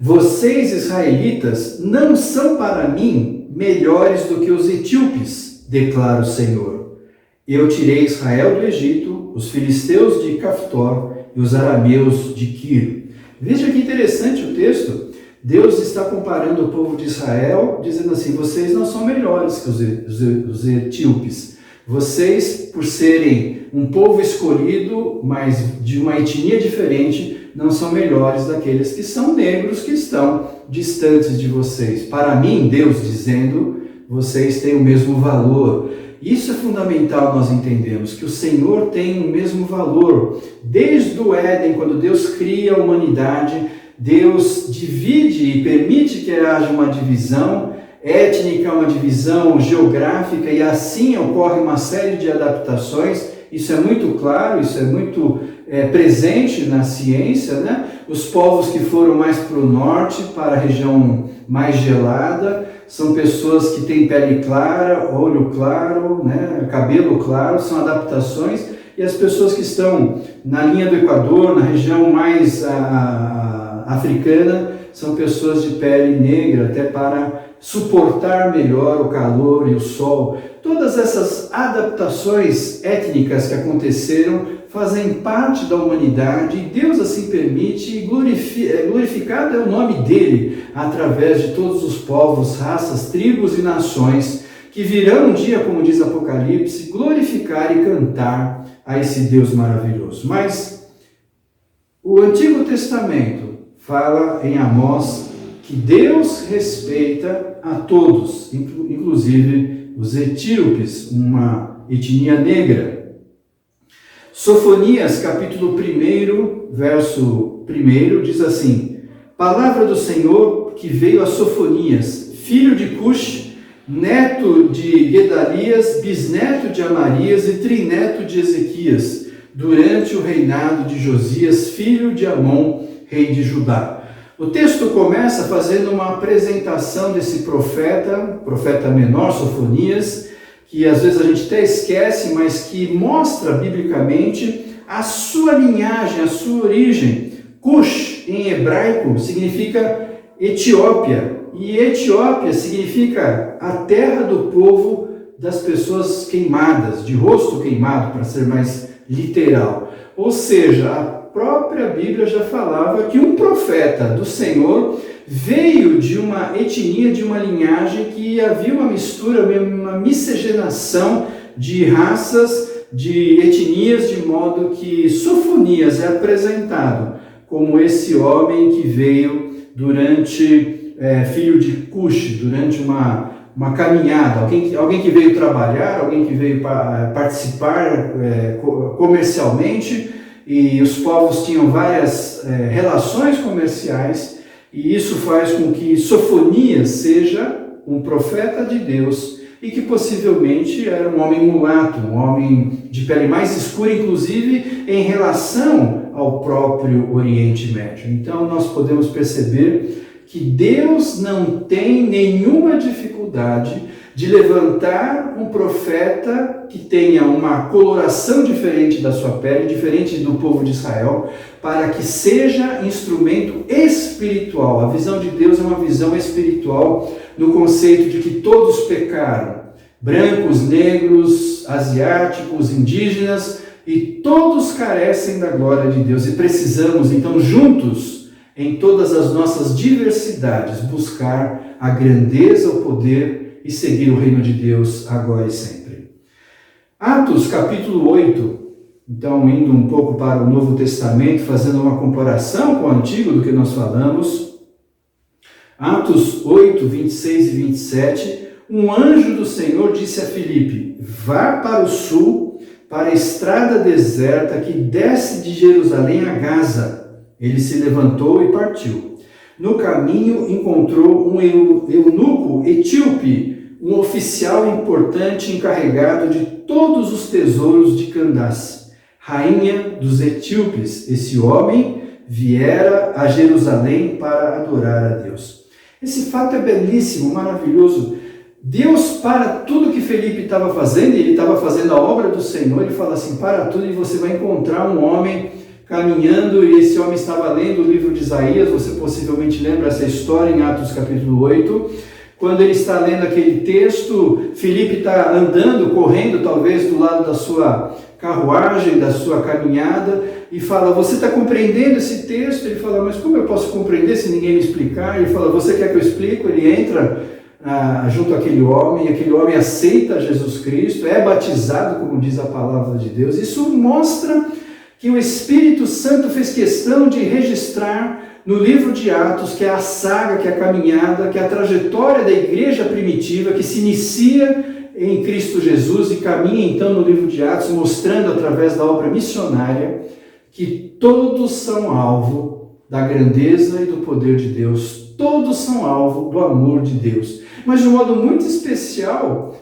vocês, israelitas, não são para mim melhores do que os etíopes, declara o Senhor. Eu tirei Israel do Egito, os filisteus de Caftor e os arameus de Quir. Veja que interessante o texto. Deus está comparando o povo de Israel, dizendo assim: vocês não são melhores que os etíopes. Vocês, por serem um povo escolhido, mas de uma etnia diferente, não são melhores daqueles que são negros, que estão distantes de vocês. Para mim, Deus dizendo, vocês têm o mesmo valor. Isso é fundamental nós entendemos, que o Senhor tem o mesmo valor. Desde o Éden, quando Deus cria a humanidade, Deus divide e permite que haja uma divisão étnica, uma divisão geográfica, e assim ocorre uma série de adaptações. Isso é muito claro, isso é muito presente na ciência, né? Os povos que foram mais para o norte, para a região mais gelada, são pessoas que têm pele clara, olho claro, né? Cabelo claro, são adaptações, e as pessoas que estão na linha do Equador, na região mais africana, são pessoas de pele negra, até para suportar melhor o calor e o sol. Todas essas adaptações étnicas que aconteceram fazem parte da humanidade, e Deus assim permite, e glorificado é o nome dele, através de todos os povos, raças, tribos e nações, que virão um dia, como diz Apocalipse, glorificar e cantar a esse Deus maravilhoso. Mas o Antigo Testamento fala em Amós que Deus respeita a todos, inclusive os etíopes, uma etnia negra. Sofonias, capítulo 1, verso 1, diz assim: Palavra do Senhor que veio a Sofonias, filho de Cush, neto de Gedalias, bisneto de Amarias e trineto de Ezequias, durante o reinado de Josias, filho de Amon, rei de Judá. O texto começa fazendo uma apresentação desse profeta menor, Sofonias, que às vezes a gente até esquece, mas que mostra biblicamente a sua linhagem, a sua origem. Cush, em hebraico, significa Etiópia, e Etiópia significa a terra do povo das pessoas queimadas, de rosto queimado, para ser mais literal. Ou seja, a própria Bíblia já falava que um profeta do Senhor veio de uma etnia, de uma linhagem que havia uma mistura, uma miscigenação de raças, de etnias, de modo que Sofonias é apresentado como esse homem que veio durante, filho de Cush, durante uma caminhada, alguém que veio trabalhar, alguém que veio participar comercialmente, e os povos tinham várias relações comerciais, e isso faz com que Sofonias seja um profeta de Deus, e que possivelmente era um homem mulato, um homem de pele mais escura, inclusive em relação ao próprio Oriente Médio. Então nós podemos perceber que Deus não tem nenhuma dificuldade de levantar um profeta que tenha uma coloração diferente da sua pele, diferente do povo de Israel, para que seja instrumento espiritual. A visão de Deus é uma visão espiritual no conceito de que todos pecaram, brancos, negros, asiáticos, indígenas, e todos carecem da glória de Deus. E precisamos, então, juntos, em todas as nossas diversidades, buscar a grandeza, o poder e seguir o reino de Deus agora e sempre. Atos capítulo 8, então indo um pouco para o Novo Testamento, fazendo uma comparação com o Antigo do que nós falamos. Atos 8, 26 e 27, um anjo do Senhor disse a Filipe: vá para o sul, para a estrada deserta que desce de Jerusalém a Gaza. Ele se levantou e partiu. No caminho encontrou um eunuco etíope, um oficial importante encarregado de todos os tesouros de Candace, rainha dos etíopes. Esse homem viera a Jerusalém para adorar a Deus. Esse fato é belíssimo, maravilhoso. Deus para tudo que Felipe estava fazendo, ele estava fazendo a obra do Senhor, ele fala assim: para tudo, e você vai encontrar um homem caminhando, e esse homem estava lendo o livro de Isaías. Você possivelmente lembra essa história em Atos capítulo 8, quando ele está lendo aquele texto, Felipe está andando, correndo talvez do lado da sua carruagem, da sua caminhada, e fala: você está compreendendo esse texto? Ele fala: mas como eu posso compreender se ninguém me explicar? Ele fala: você quer que eu explique? Ele entra junto àquele homem aceita Jesus Cristo, é batizado, como diz a palavra de Deus. Isso mostra que o Espírito Santo fez questão de registrar no livro de Atos, que é a saga, que é a caminhada, que é a trajetória da igreja primitiva, que se inicia em Cristo Jesus e caminha então no livro de Atos, mostrando através da obra missionária que todos são alvo da grandeza e do poder de Deus, todos são alvo do amor de Deus. Mas de um modo muito especial,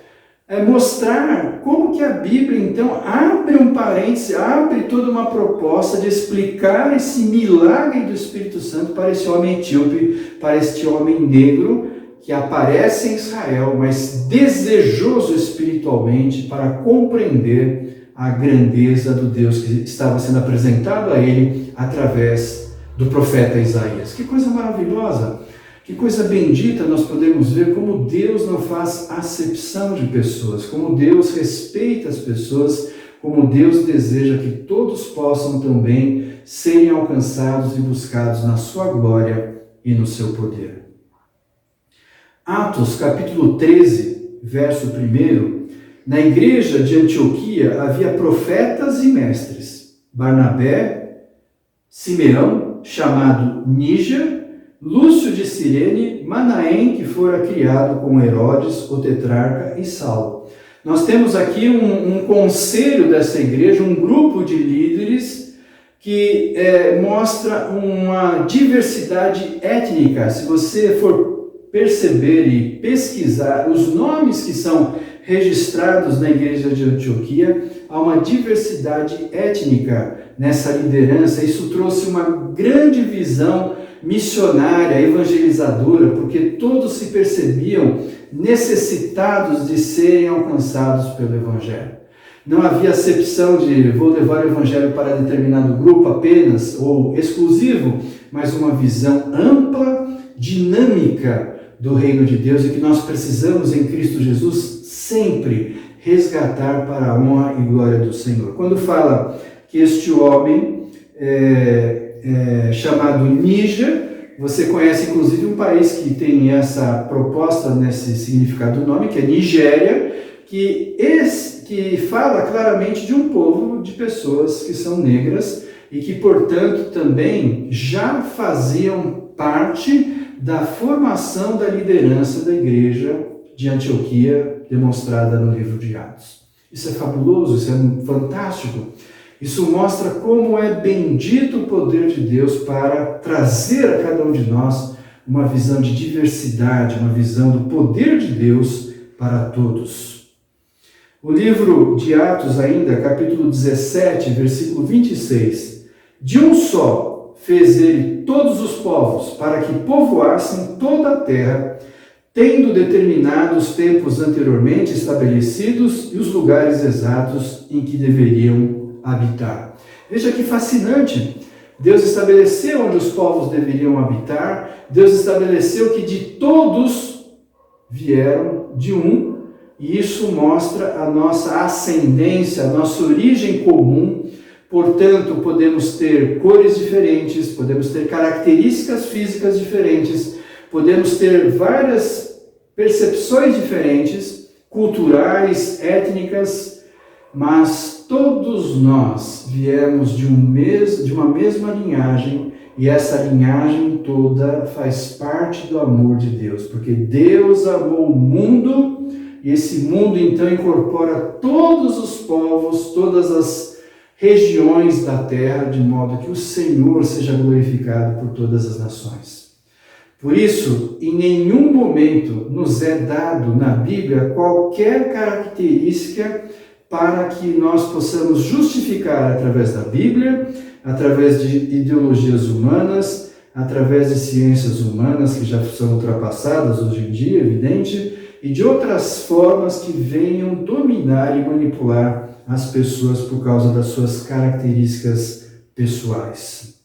mostrar como que a Bíblia, então, abre um parêntese, abre toda uma proposta de explicar esse milagre do Espírito Santo para esse homem etíope, para este homem negro, que aparece em Israel, mas desejoso espiritualmente para compreender a grandeza do Deus que estava sendo apresentado a ele através do profeta Isaías. Que coisa maravilhosa! Que coisa bendita nós podemos ver como Deus não faz acepção de pessoas, como Deus respeita as pessoas, como Deus deseja que todos possam também serem alcançados e buscados na sua glória e no seu poder. Atos, capítulo 13, verso 1, na igreja de Antioquia havia profetas e mestres, Barnabé, Simeão, chamado Níger, Lúcio de Cirene, Manaém, que fora criado com Herodes, o tetrarca, e Saulo. Nós temos aqui um conselho dessa igreja, um grupo de líderes que mostra uma diversidade étnica. Se você for perceber e pesquisar os nomes que são registrados na igreja de Antioquia, há uma diversidade étnica nessa liderança. Isso trouxe uma grande visão missionária, evangelizadora, porque todos se percebiam necessitados de serem alcançados pelo Evangelho. Não havia acepção de vou levar o Evangelho para determinado grupo apenas, ou exclusivo, mas uma visão ampla, dinâmica do reino de Deus e que nós precisamos em Cristo Jesus sempre resgatar para a honra e glória do Senhor. Quando fala que este homem chamado Níger, você conhece inclusive um país que tem essa proposta nesse significado do nome, que é Nigéria, que fala claramente de um povo de pessoas que são negras e que, portanto, também já faziam parte da formação da liderança da igreja de Antioquia, demonstrada no livro de Atos. Isso é fabuloso, isso é fantástico. Isso mostra como é bendito o poder de Deus para trazer a cada um de nós uma visão de diversidade, uma visão do poder de Deus para todos. O livro de Atos ainda, capítulo 17, versículo 26. De um só fez ele todos os povos, para que povoassem toda a terra, tendo determinado os tempos anteriormente estabelecidos e os lugares exatos em que deveriam habitar. Veja que fascinante. Deus estabeleceu onde os povos deveriam habitar, Deus estabeleceu que de todos vieram de um, e isso mostra a nossa ascendência, a nossa origem comum. Portanto, podemos ter cores diferentes, podemos ter características físicas diferentes, podemos ter várias percepções diferentes, culturais, étnicas, mas todos nós viemos de uma mesma linhagem, e essa linhagem toda faz parte do amor de Deus, porque Deus amou o mundo, e esse mundo então incorpora todos os povos, todas as regiões da terra, de modo que o Senhor seja glorificado por todas as nações. Por isso, em nenhum momento nos é dado na Bíblia qualquer característica para que nós possamos justificar através da Bíblia, através de ideologias humanas, através de ciências humanas que já são ultrapassadas hoje em dia, evidente, e de outras formas que venham dominar e manipular as pessoas por causa das suas características pessoais.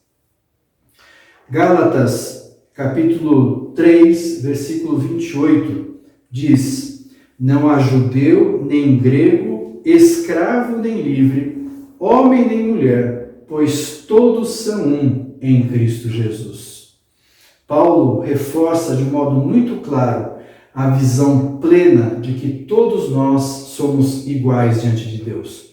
Gálatas, capítulo 3, versículo 28, diz: não há judeu nem grego, escravo nem livre, homem nem mulher, pois todos são um em Cristo Jesus. Paulo reforça de modo muito claro a visão plena de que todos nós somos iguais diante de Deus.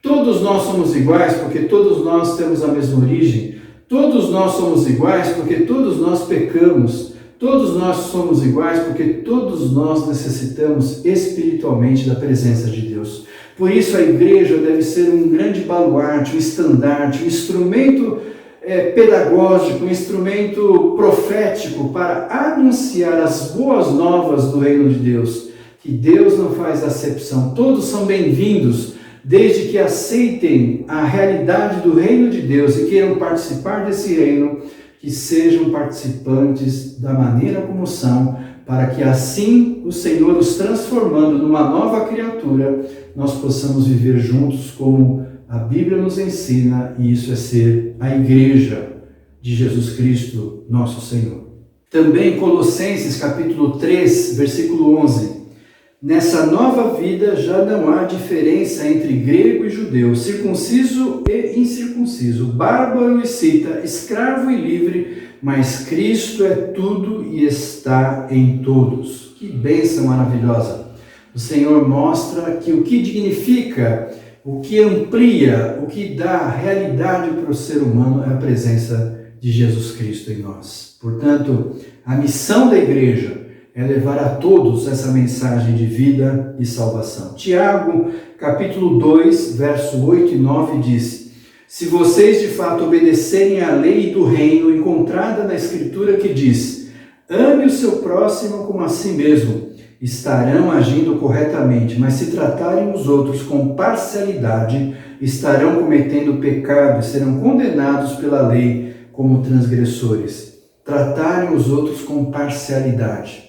Todos nós somos iguais porque todos nós temos a mesma origem. Todos nós somos iguais porque todos nós pecamos. Todos nós somos iguais porque todos nós necessitamos espiritualmente da presença de Deus. Por isso a igreja deve ser um grande baluarte, um estandarte, um instrumento pedagógico, um instrumento profético para anunciar as boas novas do reino de Deus. Que Deus não faz acepção, todos são bem-vindos, desde que aceitem a realidade do reino de Deus e queiram participar desse reino, que sejam participantes da maneira como são, para que assim o Senhor os transformando numa nova criatura, nós possamos viver juntos como a Bíblia nos ensina, e isso é ser a igreja de Jesus Cristo, nosso Senhor. Também Colossenses capítulo 3, versículo 11. Nessa nova vida já não há diferença entre grego e judeu, circunciso e incircunciso, bárbaro e cita, escravo e livre, mas Cristo é tudo e está em todos. Que bênção maravilhosa! O Senhor mostra que o que dignifica, o que amplia, o que dá realidade para o ser humano é a presença de Jesus Cristo em nós. Portanto, a missão da igreja é levar a todos essa mensagem de vida e salvação. Tiago, capítulo 2, verso 8 e 9 diz: se vocês de fato obedecerem à lei do reino encontrada na Escritura que diz: ame o seu próximo como a si mesmo, estarão agindo corretamente, mas se tratarem os outros com parcialidade, estarão cometendo pecado e serão condenados pela lei como transgressores. Tratarem os outros com parcialidade.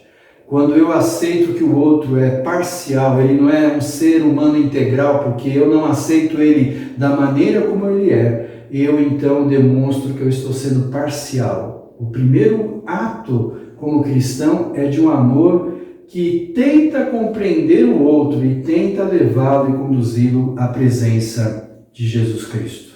Quando eu aceito que o outro é parcial, ele não é um ser humano integral, porque eu não aceito ele da maneira como ele é, eu então demonstro que eu estou sendo parcial. O primeiro ato como cristão é de um amor que tenta compreender o outro e tenta levá-lo e conduzi-lo à presença de Jesus Cristo.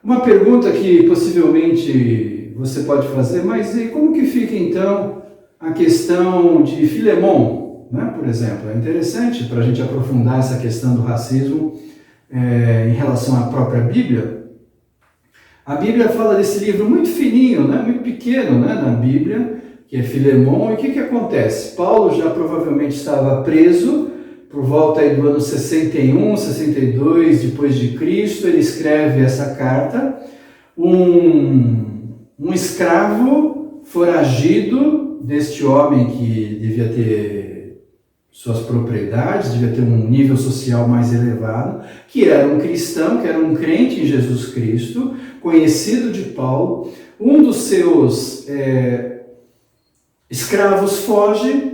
Uma pergunta que possivelmente você pode fazer, mas e como que fica então a questão de Filemon, né, por exemplo? É interessante para a gente aprofundar essa questão do racismo em relação à própria Bíblia. A Bíblia fala desse livro muito fininho, né, muito pequeno, né, na Bíblia, que é Filemon. E o que acontece? Paulo já provavelmente estava preso por volta aí do ano 61, 62 depois de Cristo. Ele escreve essa carta. Um escravo foragido deste homem que devia ter suas propriedades, devia ter um nível social mais elevado, que era um cristão, que era um crente em Jesus Cristo, conhecido de Paulo. Um dos seus escravos foge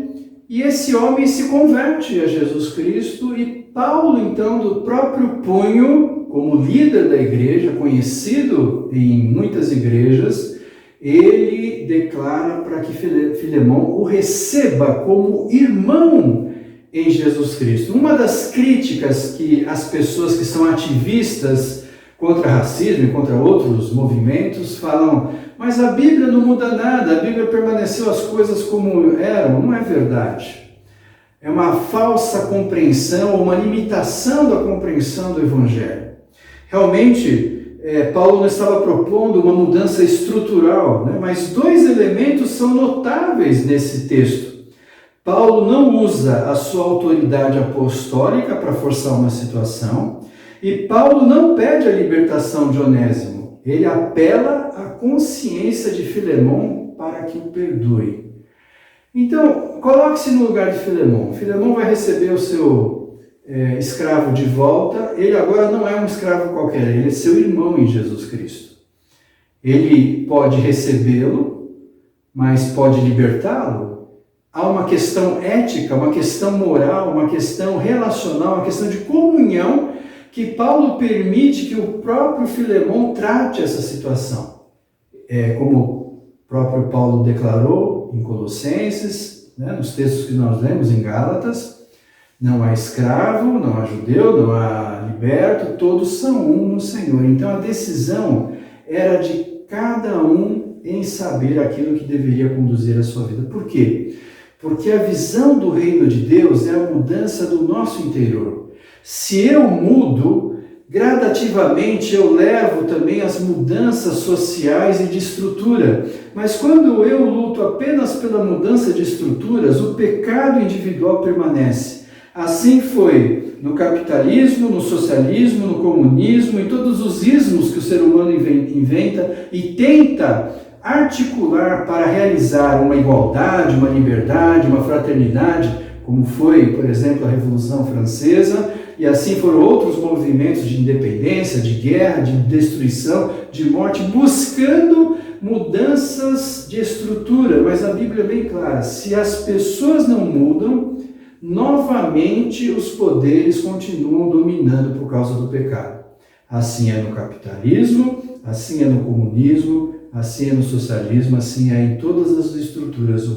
e esse homem se converte a Jesus Cristo, e Paulo, então, do próprio punho, como líder da igreja, conhecido em muitas igrejas, ele declara para que Filemon o receba como irmão em Jesus Cristo. Uma das críticas que as pessoas que são ativistas contra racismo e contra outros movimentos falam: mas a Bíblia não muda nada, a Bíblia permaneceu as coisas como eram. Não é verdade. É uma falsa compreensão, uma limitação da compreensão do Evangelho. Realmente, Paulo não estava propondo uma mudança estrutural, né? Mas dois elementos são notáveis nesse texto. Paulo não usa a sua autoridade apostólica para forçar uma situação, e Paulo não pede a libertação de Onésimo. Ele apela à consciência de Filemon para que o perdoe. Então, coloque-se no lugar de Filemon. Filemon vai receber o seu escravo de volta. Ele agora não é um escravo qualquer, ele é seu irmão em Jesus Cristo. Ele pode recebê-lo, mas pode libertá-lo? Há uma questão ética, uma questão moral, uma questão relacional, uma questão de comunhão, que Paulo permite que o próprio Filemon trate essa situação. Como o próprio Paulo declarou em Colossenses, né, nos textos que nós lemos em Gálatas: não há escravo, não há judeu, não há liberto, todos são um no Senhor. Então a decisão era de cada um em saber aquilo que deveria conduzir a sua vida. Por quê? porque a visão do reino de Deus é a mudança do nosso interior. Se eu mudo, gradativamente eu levo também as mudanças sociais e de estrutura. Mas quando eu luto apenas pela mudança de estruturas, o pecado individual permanece. Assim foi no capitalismo, no socialismo, no comunismo e todos os ismos que o ser humano inventa e tenta articular para realizar uma igualdade, uma liberdade, uma fraternidade, como foi, por exemplo, a Revolução Francesa, e assim foram outros movimentos de independência, de guerra, de destruição, de morte, buscando mudanças de estrutura. Mas a Bíblia é bem clara: se as pessoas não mudam, novamente os poderes continuam dominando por causa do pecado. Assim é no capitalismo, assim é no comunismo, assim é no socialismo, assim é em todas as estruturas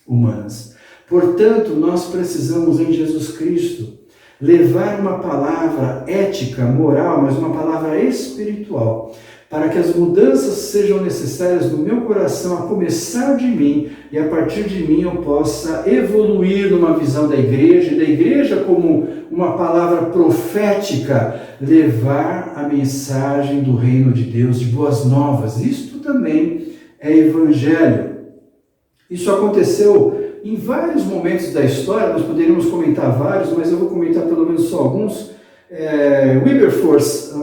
humanas. Portanto, nós precisamos em Jesus Cristo levar uma palavra ética, moral, mas uma palavra espiritual, para que as mudanças sejam necessárias no meu coração, a começar de mim, e a partir de mim eu possa evoluir numa visão da igreja, e da igreja como uma palavra profética, levar a mensagem do reino de Deus, de boas novas. Isto também é evangelho. Isso aconteceu em vários momentos da história, nós poderíamos comentar vários, mas eu vou comentar pelo menos só alguns. Wilberforce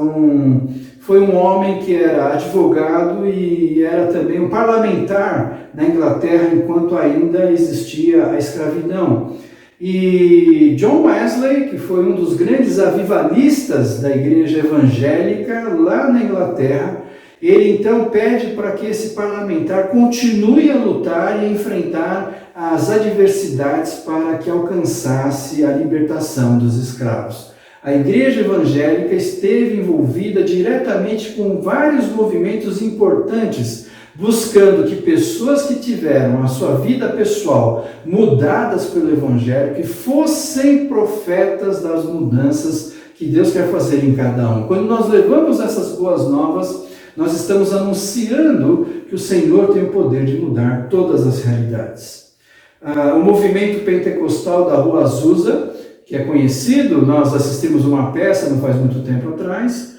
foi um homem que era advogado e era também um parlamentar na Inglaterra, enquanto ainda existia a escravidão. E John Wesley, que foi um dos grandes avivalistas da igreja evangélica lá na Inglaterra, ele então pede para que esse parlamentar continue a lutar e a enfrentar as adversidades para que alcançasse a libertação dos escravos. A igreja evangélica esteve envolvida diretamente com vários movimentos importantes, buscando que pessoas que tiveram a sua vida pessoal mudadas pelo evangelho, que fossem profetas das mudanças que Deus quer fazer em cada um. Quando nós levamos essas boas novas, nós estamos anunciando que o Senhor tem o poder de mudar todas as realidades. O movimento pentecostal da Rua Azusa, que é conhecido, nós assistimos uma peça não faz muito tempo atrás.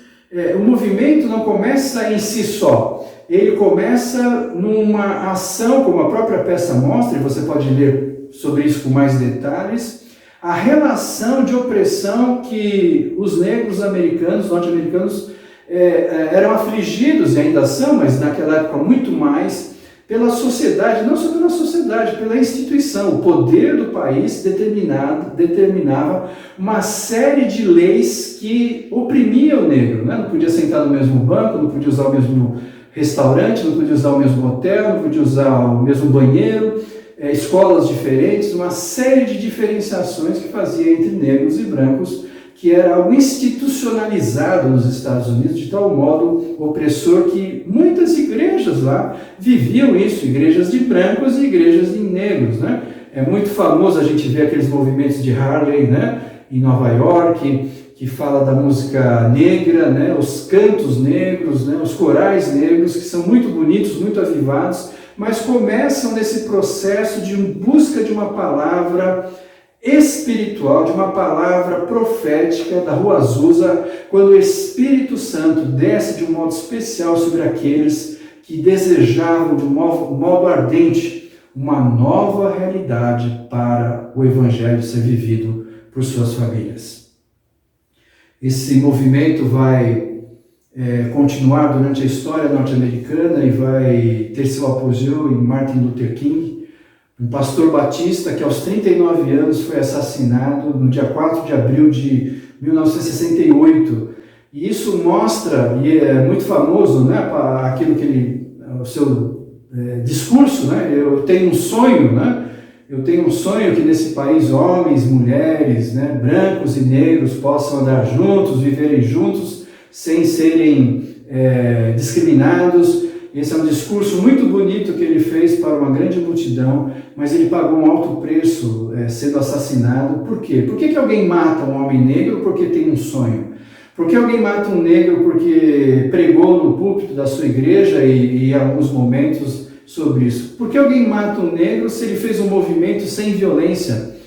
O movimento não começa em si só, ele começa numa ação, como a própria peça mostra, e você pode ler sobre isso com mais detalhes, a relação de opressão que os negros americanos, norte-americanos, eram afligidos, e ainda são, mas naquela época muito mais, pela sociedade, não só pela sociedade, pela instituição. O poder do país determinava uma série de leis que oprimiam o negro, né? Não podia sentar no mesmo banco, não podia usar o mesmo restaurante, não podia usar o mesmo hotel, não podia usar o mesmo banheiro, escolas diferentes, uma série de diferenciações que fazia entre negros e brancos, que era algo institucionalizado nos Estados Unidos, de tal modo opressor que muitas igrejas lá viviam isso, igrejas de brancos e igrejas de negros, né? É muito famoso a gente ver aqueles movimentos de Harlem, né, em Nova York, que fala da música negra, né, os cantos negros, né, os corais negros, que são muito bonitos, muito avivados, mas começam nesse processo de busca de uma palavra espiritual, de uma palavra profética da Rua Azusa, quando o Espírito Santo desce de um modo especial sobre aqueles que desejavam de um modo ardente uma nova realidade para o Evangelho ser vivido por suas famílias. Esse movimento vai continuar durante a história norte-americana e vai ter seu apogeu em Martin Luther King, um pastor batista que aos 39 anos foi assassinado no dia 4 de abril de 1968. E isso mostra, e é muito famoso, né, aquilo que o seu discurso, né, eu tenho um sonho, né, eu tenho um sonho que nesse país homens, mulheres, né, brancos e negros possam andar juntos, viverem juntos, sem serem discriminados. Esse é um discurso muito bonito que ele fez para uma grande multidão, mas ele pagou um alto preço sendo assassinado. Por quê? Por que alguém mata um homem negro porque tem um sonho? Por que alguém mata um negro porque pregou no púlpito da sua igreja e em alguns momentos sobre isso. Por que alguém mata um negro se ele fez um movimento sem violência?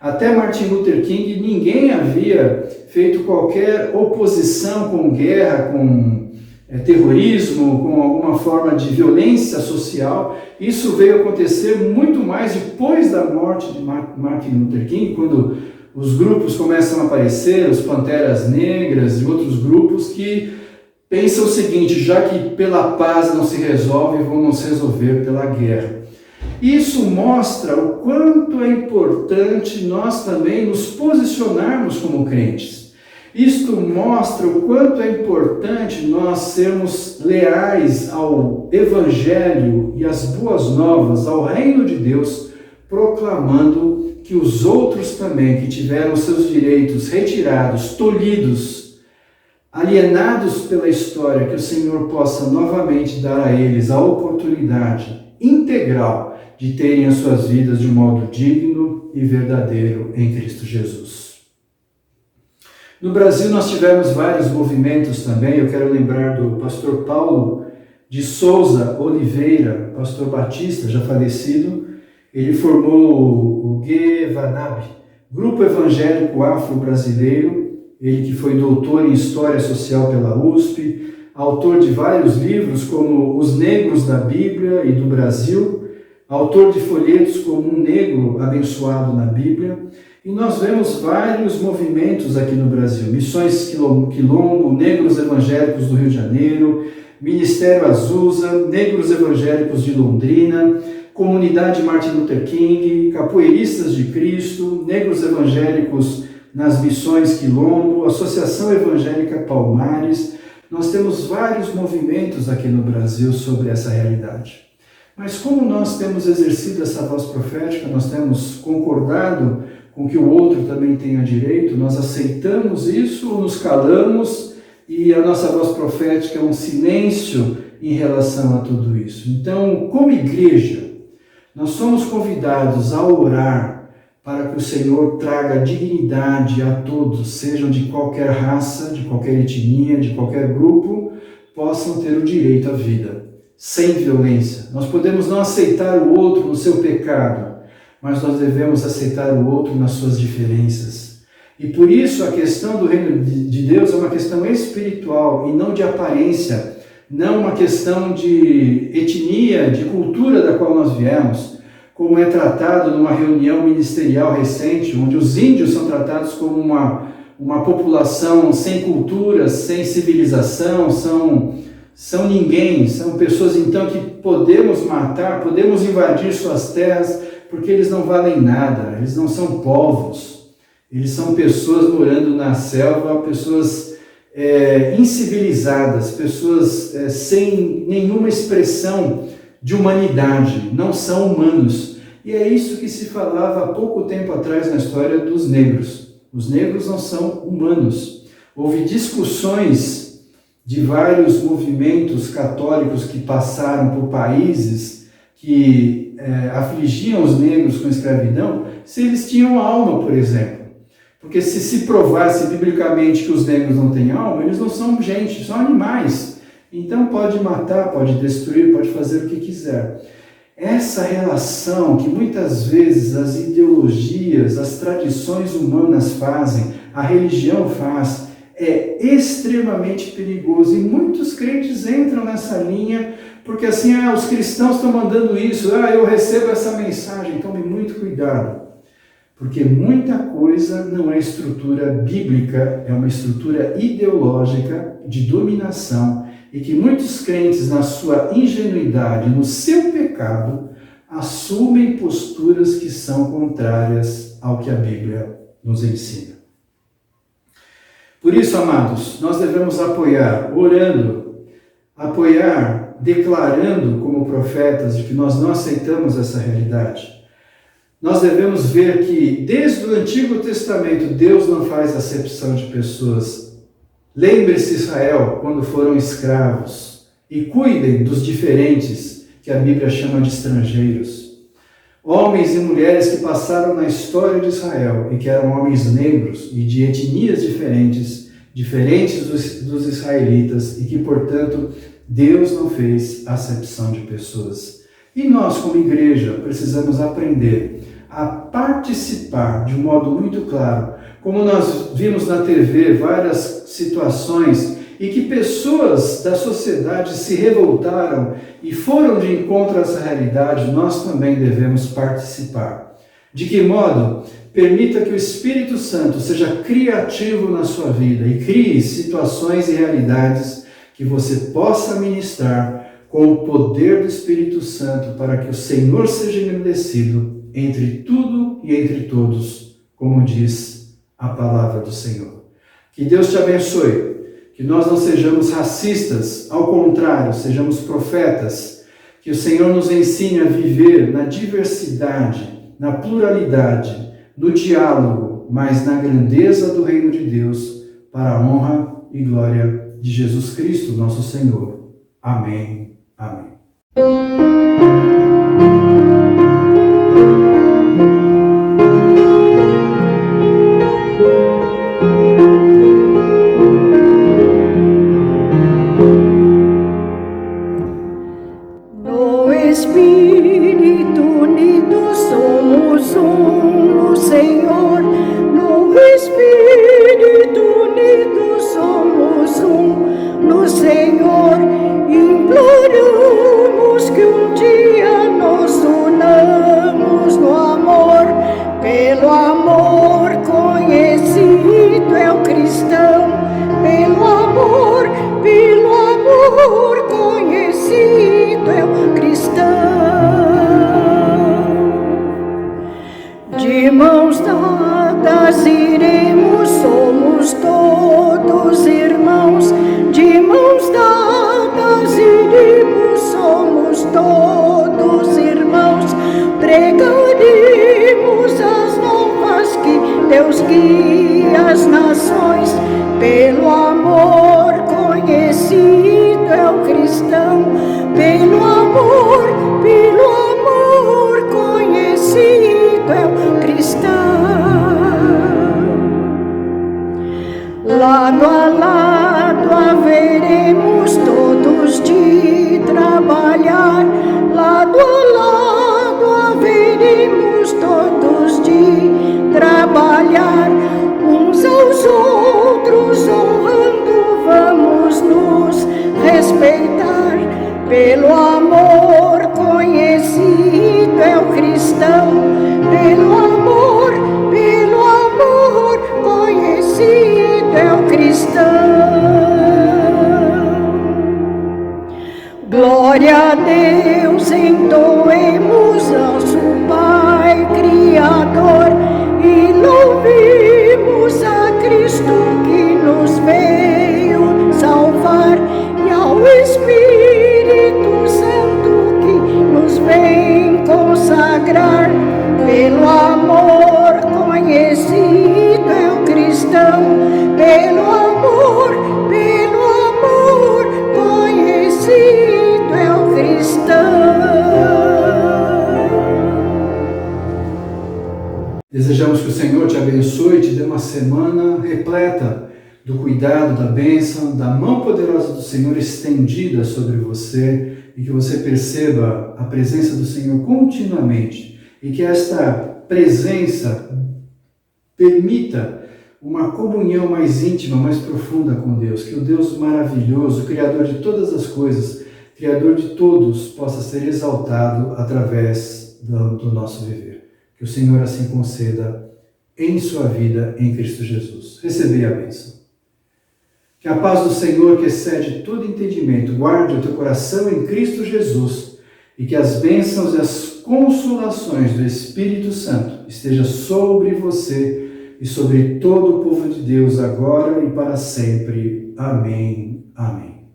Até Martin Luther King, ninguém havia feito qualquer oposição com guerra, com terrorismo, com alguma forma de violência social. Isso veio acontecer muito mais depois da morte de Martin Luther King, quando os grupos começam a aparecer, os Panteras Negras e outros grupos que pensam o seguinte: já que pela paz não se resolve, vamos resolver pela guerra. Isso mostra o quanto é importante nós também nos posicionarmos como crentes. Isto mostra o quanto é importante nós sermos leais ao Evangelho e às boas novas, ao reino de Deus, proclamando que os outros também que tiveram seus direitos retirados, tolhidos, alienados pela história, que o Senhor possa novamente dar a eles a oportunidade integral de terem as suas vidas de um modo digno e verdadeiro em Cristo Jesus. No Brasil nós tivemos vários movimentos também. Eu quero lembrar do pastor Paulo de Souza Oliveira, pastor batista, já falecido. Ele formou o GEVANAB, Grupo Evangélico Afro-Brasileiro, ele que foi doutor em História Social pela USP, autor de vários livros como Os Negros da Bíblia e do Brasil, autor de folhetos como Um Negro Abençoado na Bíblia. E nós vemos vários movimentos aqui no Brasil: Missões Quilombo, Negros Evangélicos do Rio de Janeiro, Ministério Azusa, Negros Evangélicos de Londrina, Comunidade Martin Luther King, Capoeiristas de Cristo, Negros Evangélicos nas Missões Quilombo, Associação Evangélica Palmares. Nós temos vários movimentos aqui no Brasil sobre essa realidade. Mas como nós temos exercido essa voz profética, nós temos concordado com que o outro também tenha direito, nós aceitamos isso ou nos calamos e a nossa voz profética é um silêncio em relação a tudo isso? Então, como igreja, nós somos convidados a orar para que o Senhor traga dignidade a todos, sejam de qualquer raça, de qualquer etnia, de qualquer grupo, possam ter o direito à vida, sem violência. Nós podemos não aceitar o outro no seu pecado, mas nós devemos aceitar o outro nas suas diferenças. E por isso a questão do reino de Deus é uma questão espiritual e não de aparência, não uma questão de etnia, de cultura da qual nós viemos, como é tratado numa reunião ministerial recente, onde os índios são tratados como uma população sem cultura, sem civilização, são ninguém, são pessoas então que podemos matar, podemos invadir suas terras, porque eles não valem nada, eles não são povos, eles são pessoas morando na selva, pessoas incivilizadas, pessoas sem nenhuma expressão de humanidade, não são humanos. E é isso que se falava há pouco tempo atrás na história dos negros. Os negros não são humanos. Houve discussões de vários movimentos católicos que passaram por países que afligiam os negros com escravidão, se eles tinham alma, por exemplo. Porque se provasse biblicamente que os negros não têm alma, eles não são gente, são animais. Então pode matar, pode destruir, pode fazer o que quiser. Essa relação que muitas vezes as ideologias, as tradições humanas fazem, a religião faz, é extremamente perigoso. E muitos crentes entram nessa linha porque assim, os cristãos estão mandando isso, eu recebo essa mensagem. Tome muito cuidado, porque muita coisa não é estrutura bíblica, é uma estrutura ideológica de dominação, e que muitos crentes, na sua ingenuidade, no seu pecado, assumem posturas que são contrárias ao que a Bíblia nos ensina. Por isso, amados, nós devemos apoiar, orando, apoiar, declarando como profetas de que nós não aceitamos essa realidade. Nós devemos ver que, desde o Antigo Testamento, Deus não faz acepção de pessoas. Lembre-se, Israel, quando foram escravos, e cuidem dos diferentes, que a Bíblia chama de estrangeiros. Homens e mulheres que passaram na história de Israel e que eram homens negros e de etnias diferentes dos israelitas, e que, portanto, Deus não fez acepção de pessoas. E nós, como igreja, precisamos aprender a participar de um modo muito claro. Como nós vimos na TV várias situações e que pessoas da sociedade se revoltaram e foram de encontro a essa realidade, nós também devemos participar. De que modo? Permita que o Espírito Santo seja criativo na sua vida e crie situações e realidades que você possa ministrar com o poder do Espírito Santo para que o Senhor seja engrandecido entre tudo e entre todos, como diz a palavra do Senhor. Que Deus te abençoe. Que nós não sejamos racistas, ao contrário, sejamos profetas. Que o Senhor nos ensine a viver na diversidade, na pluralidade, no diálogo, mas na grandeza do reino de Deus, para a honra e glória de Jesus Cristo, nosso Senhor. Amém. Amém. De mãos dadas iremos, somos todos irmãos. De mãos dadas iremos, somos todos irmãos. Pregaremos as novas que Deus guia as nações. Pelo amor conhecido é o cristão. Pelo amor conhecido é o cristão. Lado a lado haveremos todos de trabalhar. Lado a lado haveremos todos de trabalhar. Uns aos outros honrando, vamos nos respeitar. Pelo amor conhecido é o cristão. Pelo amor conhecido é o cristão. Glória a Deus, entoemos nosso Pai Criador e louvemos a Cristo que nos veio salvar e ao Espírito Santo que nos vem consagrar. Pelo amor conhecido é o cristão. Pelo amor conhecido é o cristão. Desejamos que o Senhor te abençoe e te dê uma semana repleta do cuidado, da bênção, da mão poderosa do Senhor estendida sobre você e que você perceba a presença do Senhor continuamente e que esta presença permita uma comunhão mais íntima, mais profunda com Deus, que o Deus maravilhoso, Criador de todas as coisas, Criador de todos, possa ser exaltado através do nosso viver. Que o Senhor assim conceda em sua vida em Cristo Jesus. Recebei a bênção. Que a paz do Senhor, que excede todo entendimento, guarde o teu coração em Cristo Jesus e que as bênçãos e as consolações do Espírito Santo estejam sobre você e sobre todo o povo de Deus, agora e para sempre. Amém. Amém.